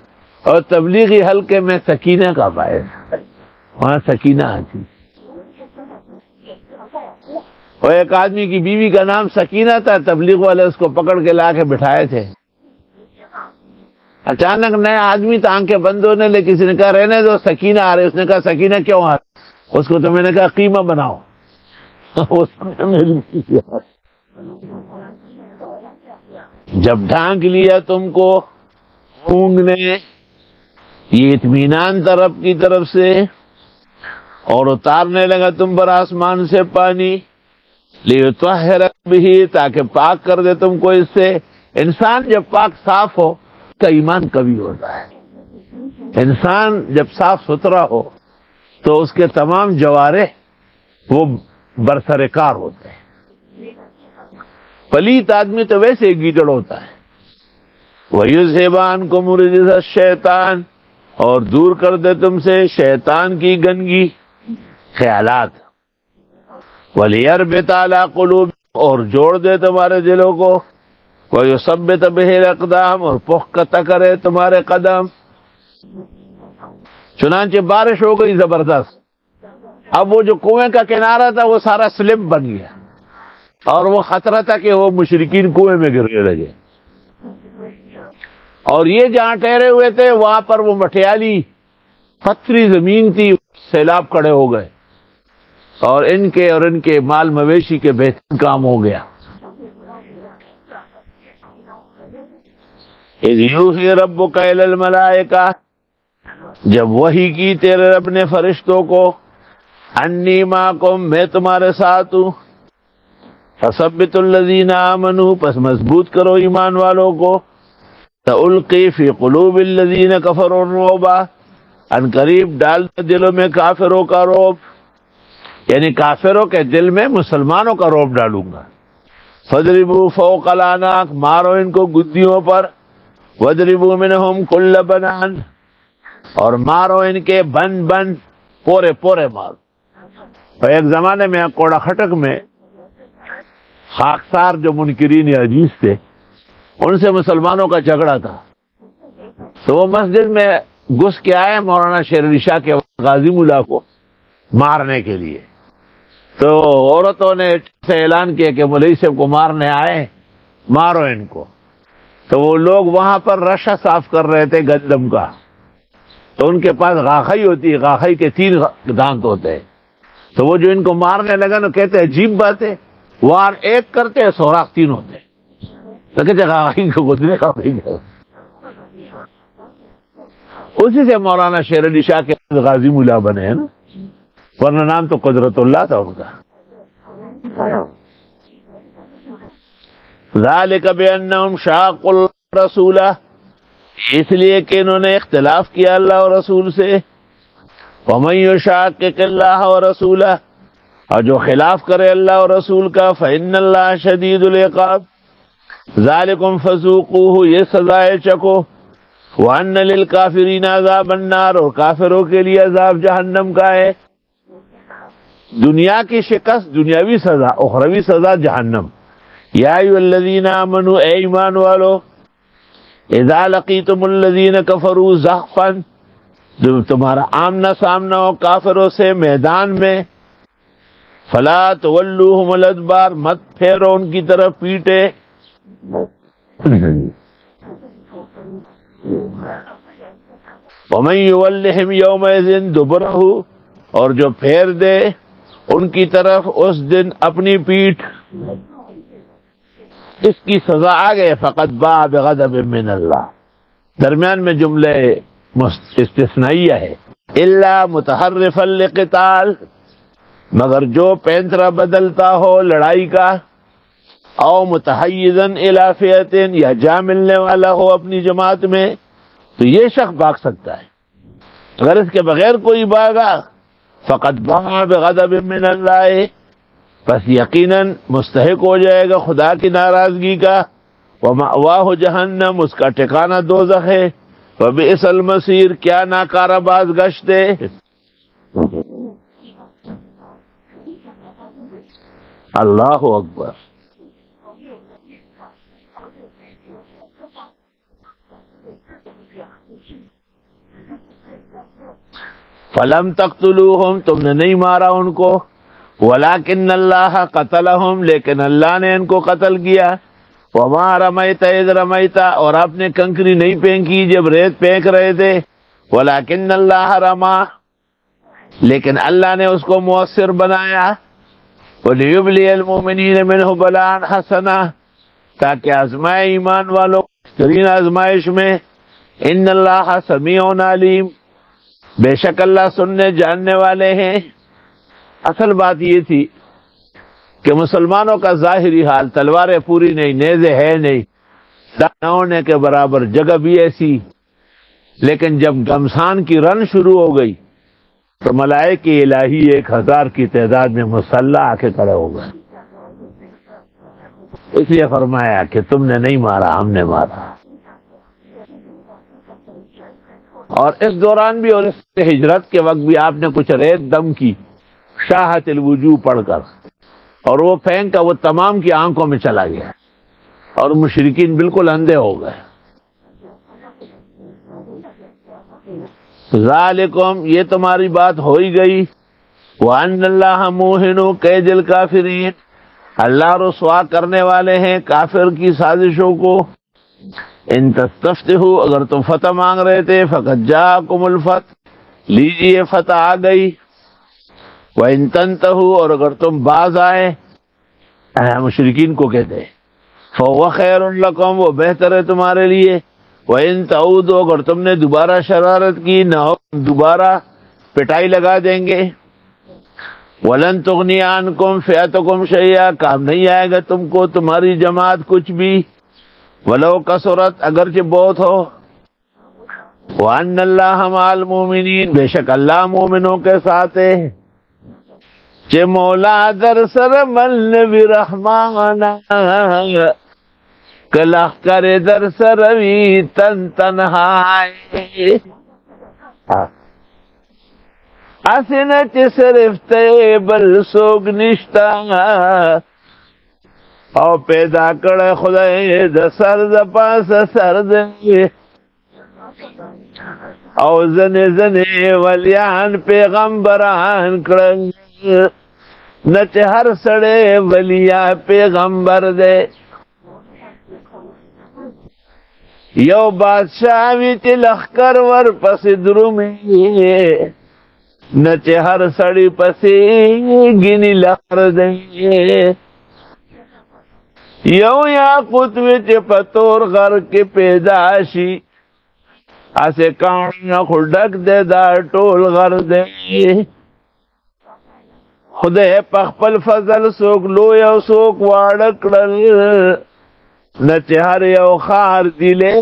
اور تبلیغی حلقے میں سکینہ کا باعث ہے، وہاں سکینہ آتی۔ اور ایک آدمی کی بیوی کا نام سکینہ تھا، تبلیغ والے اس کو پکڑ کے لا کے بٹھائے تھے، اچانک نیا آدمی تھا، آنکھیں بند ہونے لے، کسی نے کہا رہنے دو سکینہ آ رہی، اس نے کہا سکینہ کیوں آ رہی؟ اس کو تو میں نے کہا قیمہ بناؤ، جب ڈھانک لیا تم کو اونگ نے، یہ اطمینان طرف کی طرف سے، اور اتارنے لگا تم پر آسمان سے پانی، لِيُطَهِّرَكَ بِهِ، تاکہ پاک کر دے تم کو اس سے۔ انسان جب پاک صاف ہو کا ایمان قوی ہوتا ہے، انسان جب صاف ستھرا ہو تو اس کے تمام جوارح وہ برسر کار ہوتے ہیں۔ پلیت آدمی تو ویسے ہی گیدڑ ہوتا ہے۔ وَيُذْهِبَ عَنْكُمُ رِجْزَ الشَّيْطَانِ، اور دور کر دے تم سے شیطان کی گندگی خیالات۔ وَلِيَرْبِطَ عَلَىٰ قُلُوبِكُمْ، اور جوڑ دے تمہارے دلوں کو۔ وَيُثَبِّتَ بِهِ الْأَقْدَامَ، اور پختہ کرے تمہارے قدم۔ چنانچہ بارش ہو گئی زبردست، اب وہ جو کنویں کا کنارہ تھا وہ سارا سلپ بن گیا، اور وہ خطرہ تھا کہ وہ مشرکین کنویں میں گرنے لگے، اور یہ جہاں ٹھہرے ہوئے تھے وہاں پر وہ مٹیالی پتھری زمین تھی، سیلاب کھڑے ہو گئے، اور ان کے مال مویشی کے بہترین کام ہو گیا۔ اذ یوحی ربک الی الملائکہ، جب وحی کی تیرے رب نے فرشتوں کو، انی معکم، میں تمہارے ساتھ ہوں، فثبتوا الذین آمنوا، پس مضبوط کرو ایمان والوں کو، سألقی فی قلوب الذین کفروا الرعب، ان قریب ڈال دلوں میں کافروں کا رعب، یعنی کافروں کے دل میں مسلمانوں کا رعب ڈالوں گا۔ فَاضْرِبُوا فَوْقَ الْأَعْنَاقِ، مارو ان کو گدیوں پر، وَاضْرِبُوا مِنْهُمْ كُلَّ بَنَانٍ، اور مارو ان کے بن بن، پورے پورے مارو۔ تو ایک زمانے میں کوڑا خٹک میں خاکسار جو منکرین حدیث تھے، ان سے مسلمانوں کا جھگڑا تھا، تو وہ مسجد میں گھس کے آئے مولانا شیر علی شاہ کے غازی ملا کو مارنے کے لیے۔ تو عورتوں نے سے اعلان کیا کہ مولوی صاحب کو مارنے آئے، مارو ان کو۔ تو وہ لوگ وہاں پر رشا صاف کر رہے تھے گندم کا، تو ان کے پاس غاخئی ہوتی ہے، غاخئی کے 3 دانت ہوتے ہیں، تو وہ جو ان کو مارنے لگا نا، کہتے عجیب بات ہے، وار ایک کرتے سوراخ 3 ہوتے، تو کہتے غاخئی کو گزرے کا بھی گیا۔ اسی سے مولانا شیر علی شاہ کے غازی ملا بنے ہیں نا، ورنہ نام تو قدرت اللہ تھا ان کا۔ ذالک بانہم شاقوا الرسول، اس لیے کہ انہوں نے اختلاف کیا اللہ اور رسول سے۔ ومن یشاقق اللہ ورسولہ، اور جو خلاف کرے اللہ اور رسول کا، فإن اللہ شدید العقاب، ذالکم فذوقوہ، یہ سزائے چکو، وَأَنَّ لِلْكَافِرِينَ عَذَابَ النَّارِ، اور کافروں کے لیے عذاب جہنم کا ہے۔ دنیا کی شکست دنیاوی سزا، اخروی سزا جہنم۔ یا ایھا الذین آمنوا، اے ایمان والو، اذا لقیتم الذین کفروا زحفا، جب تمہارا آمنا سامنا ہو کافروں سے میدان میں، فلا تولوہم الادبار، مت پھیرو ان کی طرف پیٹے۔ ومن یولہم یومئذ دبرہ، اور جو پھیر دے ان کی طرف اس دن اپنی پیٹھ، اس کی سزا آ گئے، فقد باء بغضب من اللہ، درمیان میں جملے استثنائیہ ہے، الا متحرفا لقتال، مگر جو پینترا بدلتا ہو لڑائی کا، او متحیزا الی فئۃ، یا جا ملنے والا ہو اپنی جماعت میں، تو یہ شخص بھاگ سکتا ہے۔ اگر اس کے بغیر کوئی بھاگا، فقد باء بغضب من اللہ، بس یقیناً مستحق ہو جائے گا خدا کی ناراضگی کا، ومأواہ جہنم، اس کا ٹھکانہ دوزخ ہے، وبئس المصیر، کیا ناکارہ باز گشت ہے۔ اللہ اکبر۔ فلم تقتلوہم، تم نے نہیں مارا ان کو، ولکن اللہ قتلہم، لیکن اللہ نے ان کو قتل کیا، وما رمیت اذ رمیت، اور آپ نے کنکری نہیں پھینکی جب ریت پھینک رہے تھے، ولکن اللہ رما، لیکن اللہ نے اس کو مؤثر بنایا، ولیبلی المؤمنین منہ بلاء حسنا، تاکہ آزمائے ایمان والوں بہترین آزمائش میں، ان اللہ سمیع علیم، بے شک اللہ سننے جاننے والے ہیں۔ اصل بات یہ تھی کہ مسلمانوں کا ظاہری حال، تلواریں پوری نہیں، نیزے ہے نہیں، نہ ہونے کے برابر، جگہ بھی ایسی، لیکن جب گھمسان کی رن شروع ہو گئی تو ملائکہ الہی 1000 کی تعداد میں مسلح آ کے کھڑے ہو گئے۔ اس لیے فرمایا کہ تم نے نہیں مارا، ہم نے مارا۔ اور اس دوران بھی، اور اس ہجرت کے وقت بھی، آپ نے کچھ ریت دم کی، شاہت الوجوہ پڑھ کر، اور وہ پھینک کا وہ تمام کی آنکھوں میں چلا گیا، اور مشرکین بالکل اندھے ہو گئے۔ ذالکم، یہ تمہاری بات ہو ہی گئی، وَأَنَّ اللَّهَ مُوهِنُ كَيْدِ الْكَافِرِينَ، اللہ رسوا کرنے والے ہیں کافر کی سازشوں کو۔ ان تستفتحوا، اگر تم فتح مانگ رہے تھے، فقد جاءکم الفتح، لیجئے فتح آ گئی، وَإِن تَنْتَهُوا، اور اگر تم باز آئے، مشرکین کو کہتے ہیں، فَهُوَ خَيْرٌ لَكُمْ، وہ بہتر ہے تمہارے لیے، وَإِن تَعُودُوا اگر تم نے دوبارہ شرارت کی نہ دوبارہ پٹائی لگا دیں گے. وَلَن تُغْنِيَ عَنْكُمْ فِئَتُكُمْ شَيْئًا کام نہیں آئے گا تم کو تمہاری جماعت کچھ بھی. وَلَوْ كَثُرَتْ اگرچہ بہت ہو. وَأَنَّ اللَّهَ مَعَ الْمُؤْمِنِينَ بے شک اللہ مومنوں کے ساتھ ہے. چہ مولا در سر مل برحمانا کلخ کرے در سروی تن تنہائی اسنہ چہ صرف تے بل سوگ نشتا او پیدا کڑے خدای در سر در پاس سر دے او زنے زنے ولیان پیغمبران کڑے نچ ہر سڑے ولیہ پیغمبر دے. یو بادشاہ ویچ لخکر ور پس درومی نچ ہر سڑی پسی گنی لخر دے. یو یاقوت ویچ پتور غر کے پیداشی اسے کانیاں خودک دے دا ٹول غر دے. خدای پخپل فضل سوک لو یو سوک واڑکڑل نچ ہر یو خار دلے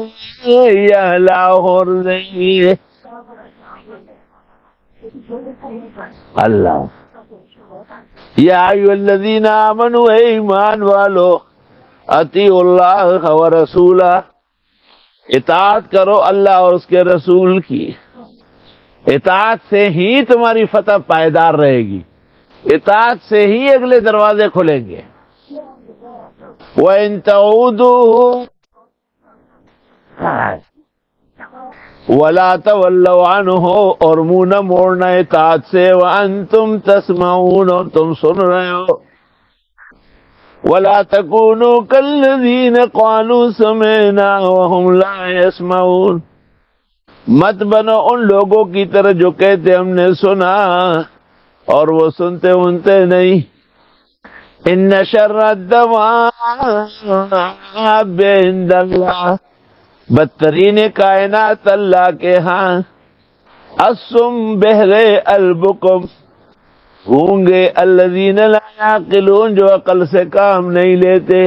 یا لاہور دے. اللہ یا ایو الذین آمنوا اے ایمان والو اطیعوا اللہ و رسولہ اطاعت کرو اللہ اور اس کے رسول کی. اطاعت سے ہی تمہاری فتح پائیدار رہے گی. اطاعت سے ہی اگلے دروازے کھلیں گے. وَإِن تَعُودُوا وَلَا تَوَلَّوْا عَنْهُ اور منہ نہ موڑنا اطاعت سے. وَأَنْتُمْ تَسْمَعُونَ اور تم سن رہے ہو. وَلَا تَكُونُوا كَالَّذِينَ قَالُوا سَمِعْنَا وَهُمْ لَا يَسْمَعُونَ مت بنو ان لوگوں کی طرح جو کہتے ہم نے سنا اور وہ سنتے انتے نہیں. ان شر الدواب عند اللہ بدترین کائنات اللہ کے ہاں الصم بہرے البکم گونگے الذین لا یعقلون جو عقل سے کام نہیں لیتے.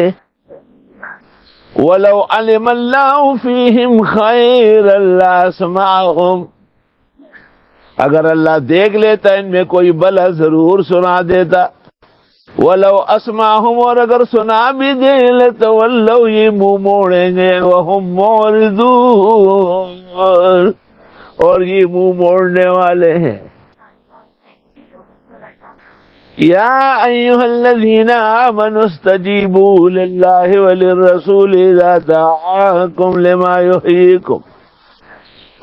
وَلَوْ عَلِمَ اللَّهُ فِيهِمْ خَيْرًا لَّأَسْمَعَهُمْ اگر اللہ دیکھ لیتا ان میں کوئی بلا ضرور سنا دیتا. وَلَوْ أَسْمَعَهُمْ اور اگر سنا بھی دے لَتَوَلَّوْا یہ منہ موڑیں گے وَهُمْ مُعْرِضُونَ اور یہ منہ موڑنے والے ہیں. یا ایھا الذین آمنوا استجیبوا للہ وللرسول اذا دعاکم لما یحییکم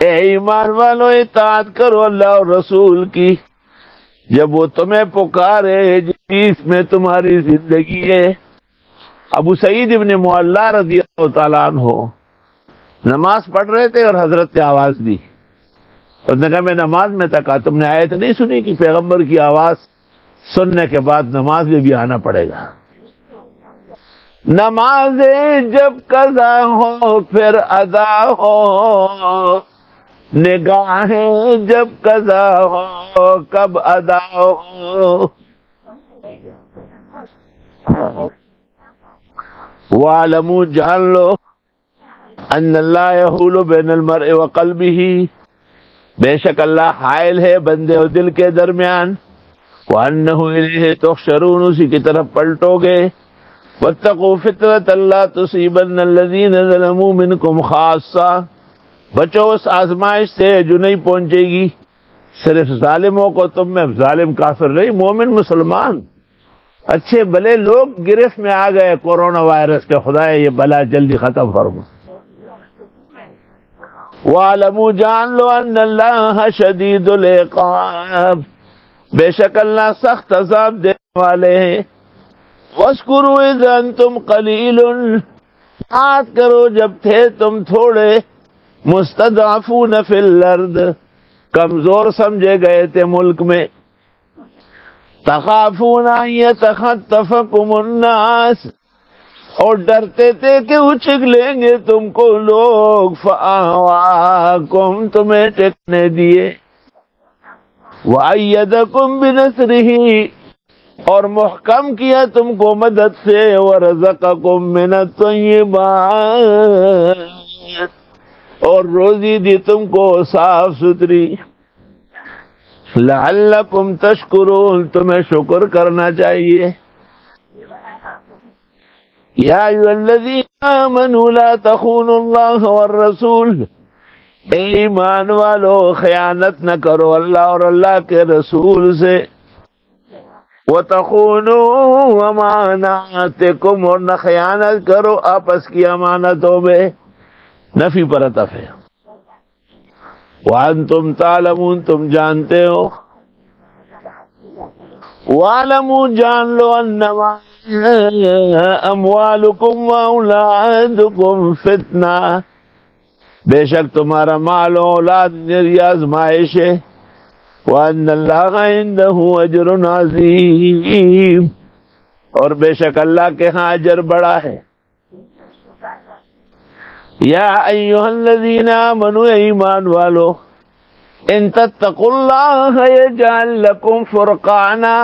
اے ایمان والو اطاعت کرو اللہ اور رسول کی جب وہ تمہیں پکارے جس میں تمہاری زندگی ہے. ابو سعید ابن معلی رضی اللہ تعالیٰ عنہ نماز پڑھ رہے تھے اور حضرت نے آواز دی. اس نے کہا میں نماز میں تھا. کہا تم نے آیت نہیں سنی کہ پیغمبر کی آواز سننے کے بعد نماز میں بھی آنا پڑے گا. نماز جب قضا ہو پھر ادا ہو نگاہیں جب قضا ہو کب ادا ہو. وَاعْلَمُوا جان لو ان اللہ یحول بین المرء وقلبہ بے شک اللہ حائل ہے بندے اور دل کے درمیان. وَأَنَّهُ إِلَيْهِ تُحْشَرُونَ اسی کی طرف پلٹو گے. وَاتَّقُوا فِتْنَةً لَا تُصِيبَنَّ الَّذِينَ ظَلَمُوا مِنْكُمْ خَاصَّةً بچو اس آزمائش سے جو نہیں پہنچے گی صرف ظالموں کو. تم میں ظالم کافر نہیں مومن مسلمان اچھے بلے لوگ گرفت میں آ گئے کورونا وائرس کے. خدا یہ بلا جلدی ختم فرما. وَاعْلَمُوا جان لو ان اللہ شدید العقاب بے شک اللہ سخت عذاب دینے والے ہیں. وَاذْكُرُوا إِذْ أَنْتُمْ قَلِيلٌ یاد کرو جب تھے تم تھوڑے. مستضعفون فی الارض کمزور سمجھے گئے تھے ملک میں. تخافون ان یتخطفکم الناس اور ڈرتے تھے کہ اچک لیں گے تم کو لوگ، فآواکم تمہیں ٹکنے دیے، وَأَيَّدَكُمْ بِنَصْرِهِ اور محکم کیا تم کو مدد سے، وَرَزَقَكُمْ مِنَ الطَّيِّبَاتِ اور روزی دی تم کو صاف ستھری، لَعَلَّكُمْ تَشْكُرُونَ تمہیں شکر کرنا چاہیے۔ یا ایھا الذین آمنوا لا تخونوا اللہ والرسول، اے ایمان والو خیانت نہ کرو اللہ اور اللہ کے رسول سے، وَتَخُونُوا أَمَانَاتِكُمْ اور نہ خیانت کرو آپس کی امانتوں میں، نفی پر عطف ہے، وَأَنْتُمْ تَعْلَمُونَ تم جانتے ہو، وَاعْلَمُوا جان لو انما اموالکم واولادکم فتنہ، بے شک تمہارا مال و اولاد میری آزمائش ہے، وَأَنَّ اللَّهَ عِندَهُ أَجْرٌ عَظِيمٌ اور بے شک اللہ کے ہاں اجر بڑا ہے۔ یا ایھا الذین آمنوا ایمان والو، ان تتقوا اللہ یجعل لکم فرقانا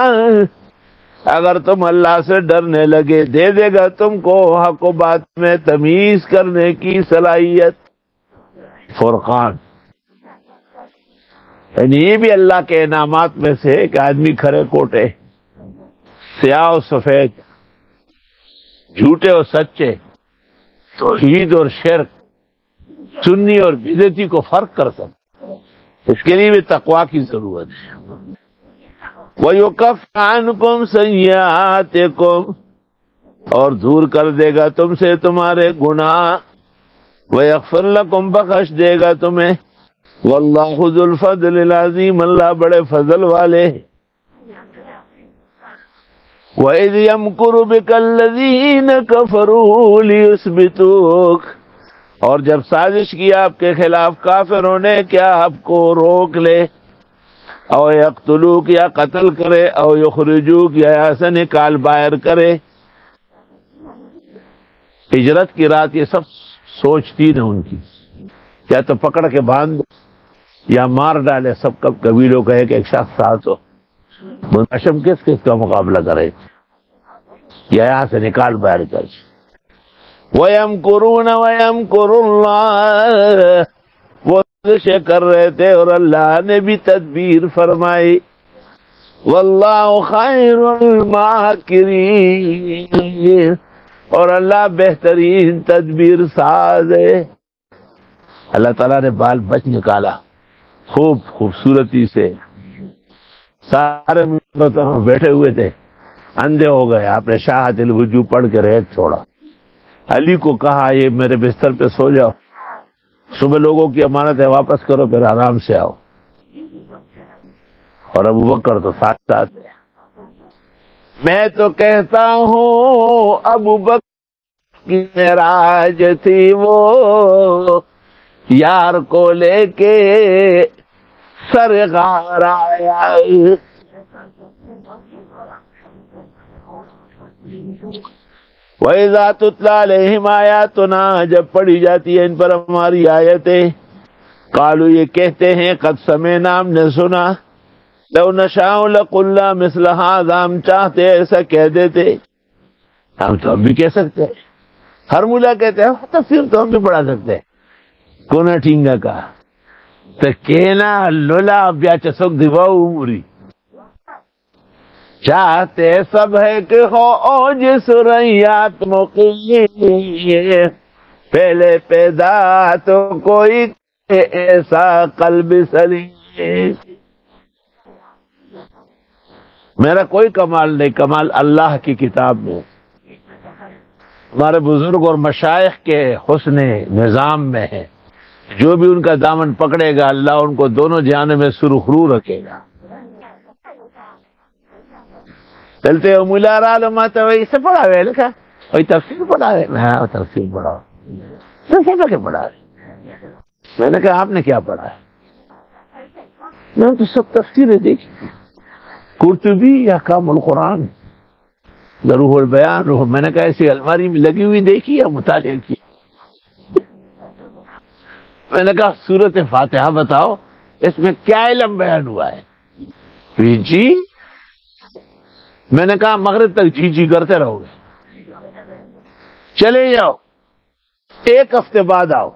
اگر تم اللہ سے ڈرنے لگے دے دے گا تم کو حق و بات میں تمیز کرنے کی صلاحیت، فرقان یعنی یہ بھی اللہ کے انعامات میں سے کہ آدمی کھرے کوٹے، سیاہ و سفید، جھوٹے اور سچے، توحید اور شرک، سنی اور بدعتی کو فرق کر سکتے، اس کے لیے بھی تقویٰ کی ضرورت ہے۔ وَيُكَفِّرُ عَنْكُمْ سَيِّئَاتِكُمْ اور دور کر دے گا تم سے تمہارے گناہ، وَيَغْفِرْ لَكُمْ بخش دے گا تمہیں، وَاللَّهُ ذُو الْفَضْلِ الْعَظِيمِ اللہ بڑے فضل والے۔ وَإِذْ يَمْكُرُ بِكَ الَّذِينَ كَفَرُوا لِيُثْبِتُوكَ اور جب سازش کی آپ کے خلاف کافروں نے کیا آپ کو روک لے، او یقتلوک یا قتل کرے، او یخرجوک یا یہاں سے نکال باہر کرے۔ ہجرت کی رات یہ سب سوچتی نہ ان کی، یا تو پکڑ کے باندھ یا مار ڈالے، سب کا قبیلوں کا ایک شخص ساتھ ہو، مناشم کس کا مقابلہ کرے، یا یہاں سے نکال باہر کر۔ وَيَمْكُرُونَ وَيَمْكُرُ اللَّهُ وہ کوششیں کر رہے تھے اور اللہ نے بھی تدبیر فرمائی، وَاللَّهُ خَيْرُ الْمَاكِرِينَ اور اللہ بہترین تدبیر ساز ہے۔ اللہ تعالیٰ نے بال بچ نکالا خوب خوبصورتی سے، سارے بیٹھے ہوئے تھے اندھے ہو گئے، آپ نے شاہد الوجوہ پڑھ کے ریت چھوڑا، علی کو کہا یہ میرے بستر پہ سو جاؤ، صبح لوگوں کی امانت ہے واپس کرو پھر آرام سے آؤ، اور ابو بکر تو ساتھ ساتھ ہے۔ میں تو کہتا ہوں ابو بکر کی معراج تھی وہ، یار کو لے کے سر غار آیا۔ وَإِذَا تُتْلَىٰ عَلَيْهِمْ آيَاتُنَا جب پڑھی جاتی ہے ان پر ہماری آیتیں، قالوا یہ کہتے ہیں قد سمعنا ہم نے سنا، لو نشاء لقلنا مثل هذا ہم چاہتے ایسا کہہ دیتے، ہم تو اب بھی کہہ سکتے ہیں، ہر مولا کہتے ہیں تفسیر تو ہم بھی پڑھا سکتے ہیں، کونا ٹھینگا کا تو کہنا لولا بیاچ سک دیواؤ موری، چاہتے سب ہے کہ ہو جس ریات مقیم، پہلے پیدا تو کوئی ایسا قلب سلیم، میرا کوئی کمال نہیں، کمال اللہ کی کتاب میں، ہمارے بزرگ اور مشائخ کے حسن نظام میں ہے، جو بھی ان کا دامن پکڑے گا اللہ ان کو دونوں جہانوں میں سرخرو رکھے گا۔ چلتے ہو مولا رالماتا وہی سے پڑھا ہوئے لکھا وہی تفسیر پڑھا ہے، ہاں تفسیر پڑھا کیا پڑھا ہے، میں نے کہا آپ نے کیا پڑھا ہے، میں تو سب تفسیریں دیکھی، قرطبی احکام القرآن، روح البیان روح، میں نے کہا ایسی الماری میں لگی ہوئی دیکھی یا مطالعہ کی؟ میں نے کہا سورت فاتحہ بتاؤ اس میں کیا علم بیان ہوا ہے؟ جی میں نے کہا مغرب تک جی جی کرتے رہو گے، چلے جاؤ، ایک ہفتے بعد آؤ،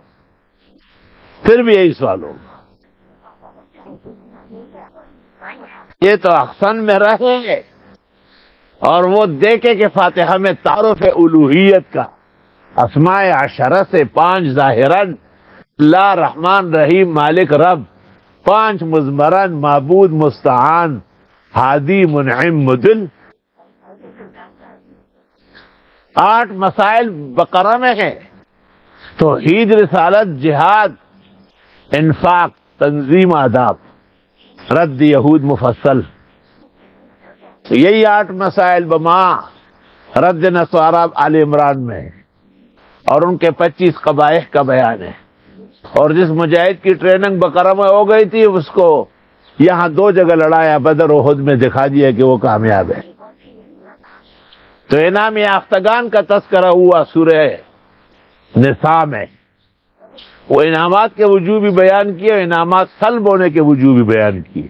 پھر بھی یہی سوال ہوگا۔ یہ تو احسن میں رہے اور وہ دیکھے کہ فاتحہ میں تعارف الوہیت کا، اسماء عشرہ سے 5 ظاہراً، اللہ رحمان رحیم مالک رب، 5 مضمراً معبود مستعان ہادی منعم مدل، 8 مسائل بقرہ میں ہیں، توحید رسالت جہاد انفاق تنظیم آداب رد یہود مفصل، یہی 8 مسائل بما رد نصارہ آل عمران میں، اور ان کے 25 قبائح کا بیان ہے۔ اور جس مجاہد کی ٹریننگ بقرہ میں ہو گئی تھی اس کو یہاں 2 جگہ لڑایا، بدر و احد میں دکھا دیا کہ وہ کامیاب ہے۔ تو انعام یافتگان کا تذکرہ ہوا سورہ نساء میں، وہ انعامات کے وجوہ بھی بیان کیے، انعامات سلب ہونے کے وجوہ بھی بیان کیے،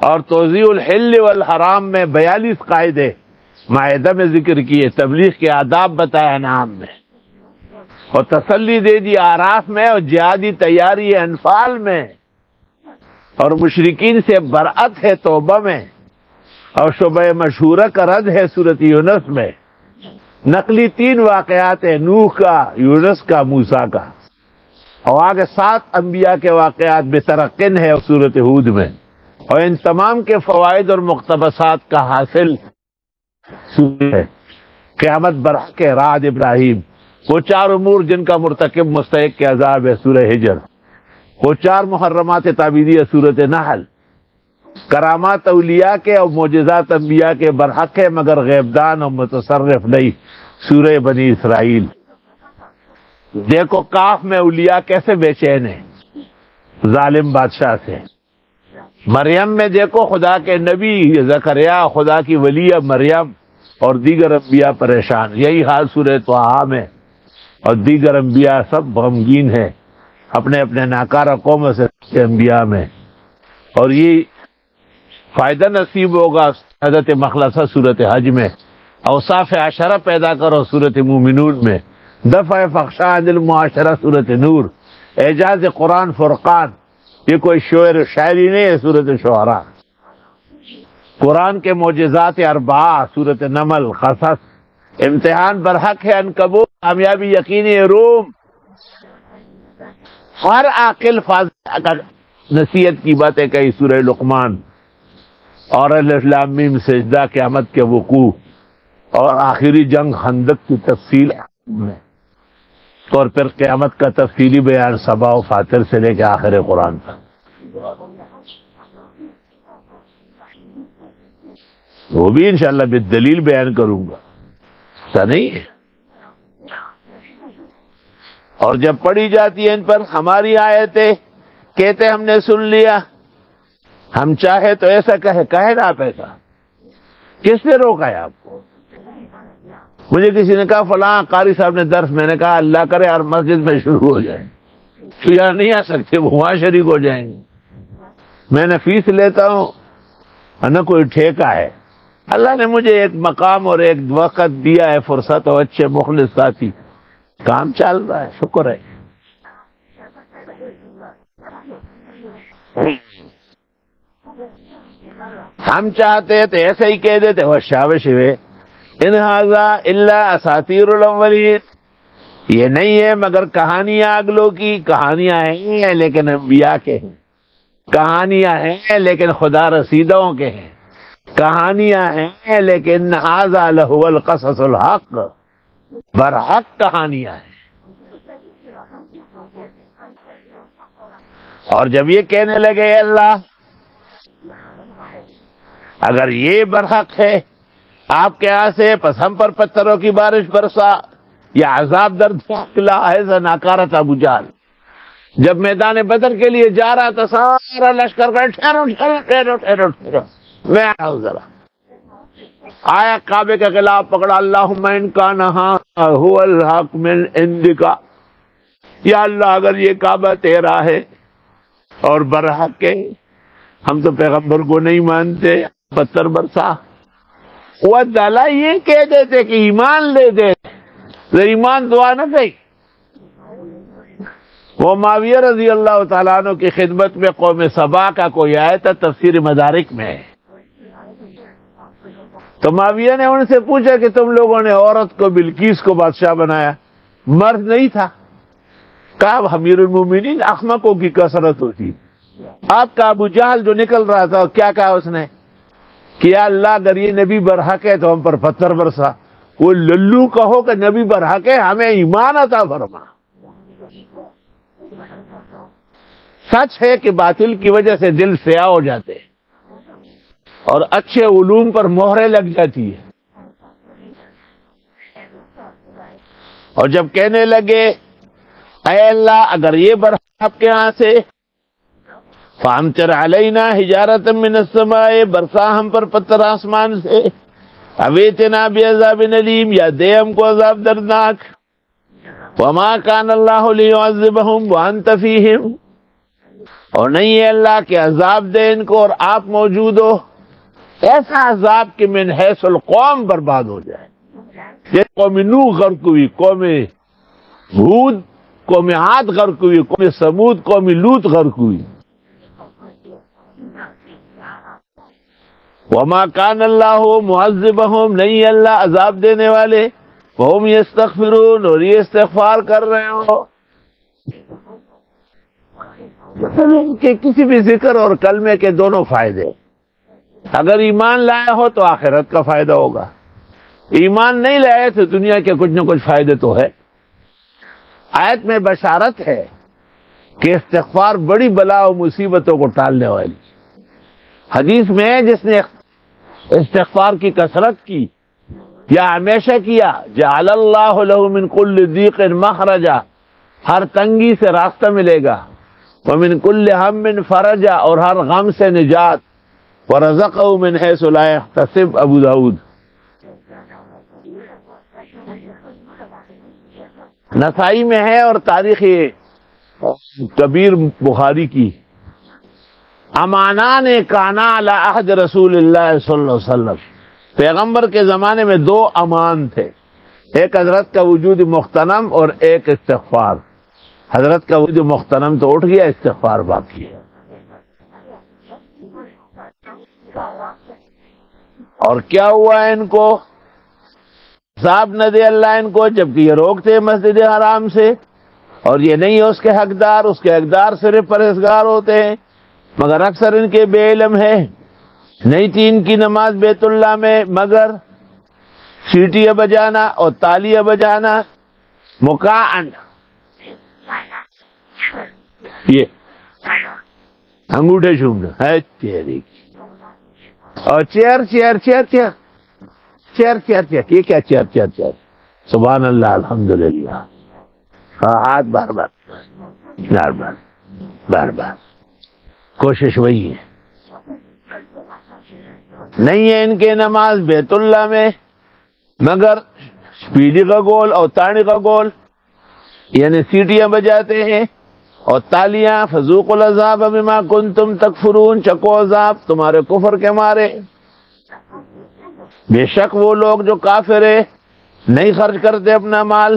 اور توزیع الحل والحرام میں 42 قاعدے معاہدہ میں ذکر کیے، تبلیغ کے آداب بتایا انعام میں، اور تسلی دے دی اعراف میں، اور جہادی تیاری انفال میں، اور مشرکین سے برأت ہے توبہ میں، اور شبہ مشہورہ کا رد ہے سورۃ یونس میں، نقلی 3 واقعات ہیں، نوح کا، یونس کا، موسیٰ کا، اور آگے 7 انبیاء کے واقعات بترقن ہے سورۃ ہود میں، اور ان تمام کے فوائد اور مقتبسات کا حاصل سورہ قیامت برحق رعد ابراہیم، وہ 4 امور جن کا مرتکب مستحق کے عذاب ہے سورہ ہجر، وہ 4 محرمات تعبیدیہ سورۃ نحل، کرامات اولیاء کے اور معجزات انبیاء کے برحق ہے مگر غیبدان اور متصرف نہیں سورہ بنی اسرائیل۔ دیکھو کاف میں اولیاء کیسے بے چین ہیں ظالم بادشاہ سے، مریم میں دیکھو خدا کے نبی زکریا، خدا کی ولیہ مریم اور دیگر انبیاء پریشان، یہی حال سورہ طٰہٰ میں، اور دیگر انبیاء سب غمگین ہیں اپنے اپنے ناکارہ قوموں سے انبیاء میں۔ اور یہ فائدہ نصیب ہوگا حضرت مخلصہ سورۃ حج میں، اوصاف عشرہ پیدا کرو سورۃ مومنون میں، دفع فحشاء عن المعاشرہ سورۃ نور، اعجاز قرآن فرقان، یہ کوئی شعر شاعری نہیں ہے سورۃ شعراء، قرآن کے معجزات 4 سورۃ نمل قصص، امتحان برحق ہے عنکبوت، کامیابی یقینی روم، ہر عاقل فاضل کا نصیحت کی باتیں کہی سورہ لقمان، اور الف لام میم سجدہ قیامت کے وقوع، اور آخری جنگ خندق کی تفصیل میں، اور پھر قیامت کا تفصیلی بیان سبا و فاتر سے لے کے آخر قرآن تک۔ وہ بھی انشاءاللہ بالدلیل بیان کروں گا، ایسا نہیں ہے۔ اور جب پڑھی جاتی ہے ان پر ہماری آیتیں، کہتے ہم نے سن لیا، ہم چاہے تو ایسا کہے نا آپ ایسا، کس نے روکا ہے آپ کو؟ مجھے کسی نے کہا فلاں قاری صاحب نے درس، میں نے کہا اللہ کرے ہر مسجد میں شروع ہو جائے، تو یہاں نہیں آ سکتے، وہ وہاں شریک ہو جائیں گے، میں نے فیس لیتا ہوں نہ کوئی ٹھیکہ ہے، اللہ نے مجھے ایک مقام اور ایک وقت دیا ہے، فرصت اور اچھے مخلص ساتھی، کام چل رہا ہے، شکر ہے۔ ہم چاہتے تو ایسے ہی کہہ دیتے وہ شابش ہوئے، ان ھذا الا اساطیر الاولین، یہ نہیں ہے مگر کہانیاں اگلوں کی، کہانیاں ہیں لیکن انبیاء کے ہیں، کہانیاں ہیں لیکن خدا رسیدوں کے ہیں، کہانیاں ہیں لیکن ھذا لہو القصص الحق، برحق کہانیاں ہیں۔ اور جب یہ کہنے لگے اللہ اگر یہ برحق ہے آپ کے یہاں سے، پس ہم پر پتھروں کی بارش برسا یا عذاب دردناک لا ہے، ناکارہ تھا ابو جہل، جب میدان بدر کے لیے جا رہا تھا سارا لشکر کا ٹھہرو ٹھہرو ٹھہرو ٹھہرو ٹھہرو، میں آیا ہوں ذرا، آیا کعبے کے خلاف پکڑا، اللہم ان کان ھو الحق من عندک، یا اللہ اگر یہ کعبہ تیرا ہے اور برحق ہے، ہم تو پیغمبر کو نہیں مانتے، پتھر برسا۔ وہ دالا یہ کہہ دیتے کہ ایمان لے دے، ایمان دعا نہ تھی۔ وہ معاویہ رضی اللہ تعالیٰ عنہ کی خدمت میں قوم سبا کا کوئی آیا تھا، تفسیر مدارک میں، تو معاویہ نے ان سے پوچھا کہ تم لوگوں نے عورت کو بلقیس کو بادشاہ بنایا، مرد نہیں تھا؟ کہا امیر المومنین احمقوں کی کثرت ہوتی، آپ کا ابو جہل جو نکل رہا تھا کیا کہا اس نے کہ یا اللہ اگر یہ نبی برحق ہے تو ہم پر پتھر برسا۔ وہ للو کہو کہ نبی برحق ہے، ہمیں ایمان عطا فرما۔ سچ ہے کہ باطل کی وجہ سے دل سیاہ ہو جاتے ہیں اور اچھے علوم پر مہرے لگ جاتی ہے، اور جب کہنے لگے اے اللہ اگر یہ برحق آپ کے ہاں سے، فامطر علینا حجارۃ من السماء، برسا ہم پر پتھر آسمان سے، اویتنا بعذاب علیم، یا دے ہم کو عذاب دردناک، وما کان اللہ لیعذبہم وانت فیہم، اور نہیں ہے اللہ کہ عذاب دے ان کو اور آپ موجود ہو، ایسا عذاب کہ من حیث القوم برباد ہو جائے، جیسے قوم نوح غرق ہوئی، قوم ہود، قوم عاد غرق ہوئی، قوم سمود، قوم لوط غرق ہوئی۔ وما کان اللہ معذبہم، نہیں اللہ عذاب دینے والے، وہم یستغفرون، اور یہ استغفار کر رہے ہو۔ کہ کسی بھی ذکر اور کلمے کے دونوں فائدے، اگر ایمان لایا ہو تو آخرت کا فائدہ ہوگا، ایمان نہیں لائے تو دنیا کے کچھ نہ کچھ فائدے تو ہے۔ آیت میں بشارت ہے کہ استغفار بڑی بلا و مصیبتوں کو ٹالنے والی۔ حدیث میں ہے جس نے استغفار کی کثرت کی یا ہمیشہ کیا، جعل اللہ لہ من کل ضیق مخرجا، ہر تنگی سے راستہ ملے گا، ومن کل ہم فرجا، اور ہر غم سے نجات، ورزقہ من حیث لا یحتسب، ابو داؤد۔ نسائی میں ہے اور تاریخ کبیر بخاری کی، امانان کانا علی عہد رسول اللہ صلی اللہ علیہ وسلم، پیغمبر کے زمانے میں دو امان تھے، ایک حضرت کا وجود مغتنم اور ایک استغفار۔ حضرت کا وجود مغتنم تو اٹھ گیا، استغفار باقی ہے۔ اور کیا ہوا ان کو؟ عذاب نہ دے اللہ ان کو، جبکہ یہ روکتے مسجد حرام سے، اور یہ نہیں ہے اس کے حقدار، اس کے حقدار صرف پرہیزگار ہوتے ہیں، مگر اکثر ان کے بے علم ہے۔ نہیں تھی ان کی نماز بیت اللہ میں مگر سیٹیاں بجانا اور تالیاں بجانا، مکعن، یہ انگوٹھے چھومنا ہے تیری، اور chair chair chair chair chair chair chair, یہ کیا چیئر چیئر چیئر، سبحان اللہ الحمدللہ، ہاتھ بار بار بار بار بار بار، کوشش وہی ہے۔ نہیں ہے ان کے نماز بیت اللہ میں مگر پیڑھی کا گول اور تاڑی کا گول، یعنی سیٹیاں بجاتے ہیں اور تالیاں، فذوقوا العذاب بما کنتم تکفرون، چکو عذاب تمہارے کفر کے مارے۔ بے شک وہ لوگ جو کافر ہے نہیں خرچ کرتے اپنا مال،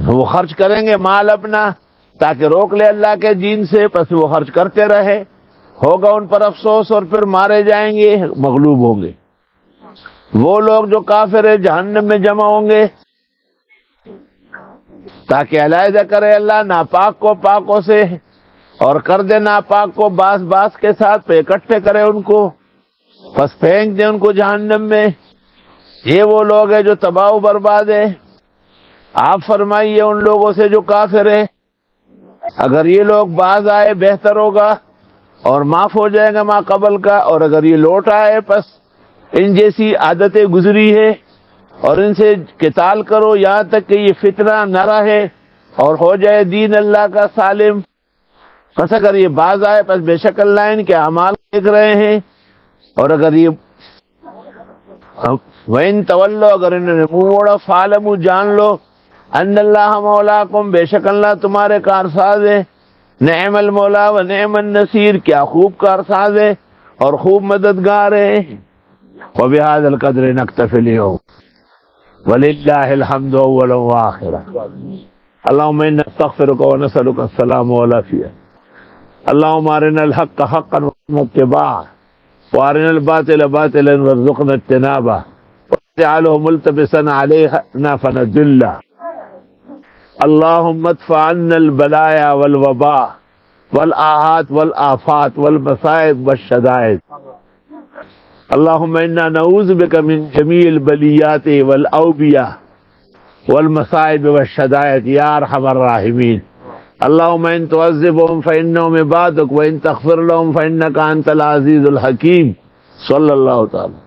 وہ خرچ کریں گے مال اپنا تاکہ روک لے اللہ کے دین سے، پس وہ خرچ کرتے رہے، ہوگا ان پر افسوس اور پھر مارے جائیں گے، مغلوب ہوں گے۔ وہ لوگ جو کافر ہے جہنم میں جمع ہوں گے، تاکہ علیحدہ کرے اللہ ناپاک کو پاکوں سے، اور کر دے ناپاک کو باس باس کے ساتھ، پہ اکٹھے کرے ان کو، پس پھینک دے ان کو جہنم میں۔ یہ وہ لوگ ہیں جو تباہ و برباد ہے۔ آپ فرمائیے ان لوگوں سے جو کافر ہے، اگر یہ لوگ باز آئے بہتر ہوگا اور معاف ہو جائے گا ما قبل کا، اور اگر یہ لوٹ آئے پس ان جیسی عادتیں گزری ہے، اور ان سے قتال کرو یہاں تک کہ یہ فتنہ نہ رہے اور ہو جائے دین اللہ کا سالم، پس اگر یہ باز آئے پس بے شک اللہ ان کے اعمال دیکھ رہے ہیں، اور اگر یہ وَإِن تَوَلَّوْا اگر انہوں نے منہ موڑا فَاعْلَمُوا جان لو ان اللہ مولاکم بے شک اللہ تمہارے کارساز ہے، نعم المولا و نعم النصیر کیا خوب کارساز ہے اور خوب مددگار ہے۔ وَبِهَذَا الْقَدْرِ نَكْتَفِي الْيَوْمَ وَلِلَّهِ الْحَمْدُ أَوَّلًا وَآخِرًا۔ اللهم إنا نستغفرك ونسألك السلام والعافية. اللهم أرنا الحق حقا وارزقنا اتباعه وأرنا الباطل باطلا وارزقنا اجتنابه واجعله ملتبسا علينا فنضل. اللهم ادفع عنا البلايا والوباء والآهات والآفات والمصائب والشدائد. اللهم إنا نعوذ بك من جميع البليات والأوبية والمصائب والشدائد يا أرحم الراحمين. اللهم إن تعذبهم فإنهم عبادك وإن تغفر لهم فإنك أنت العزيز الحكيم. صلى الله تعالى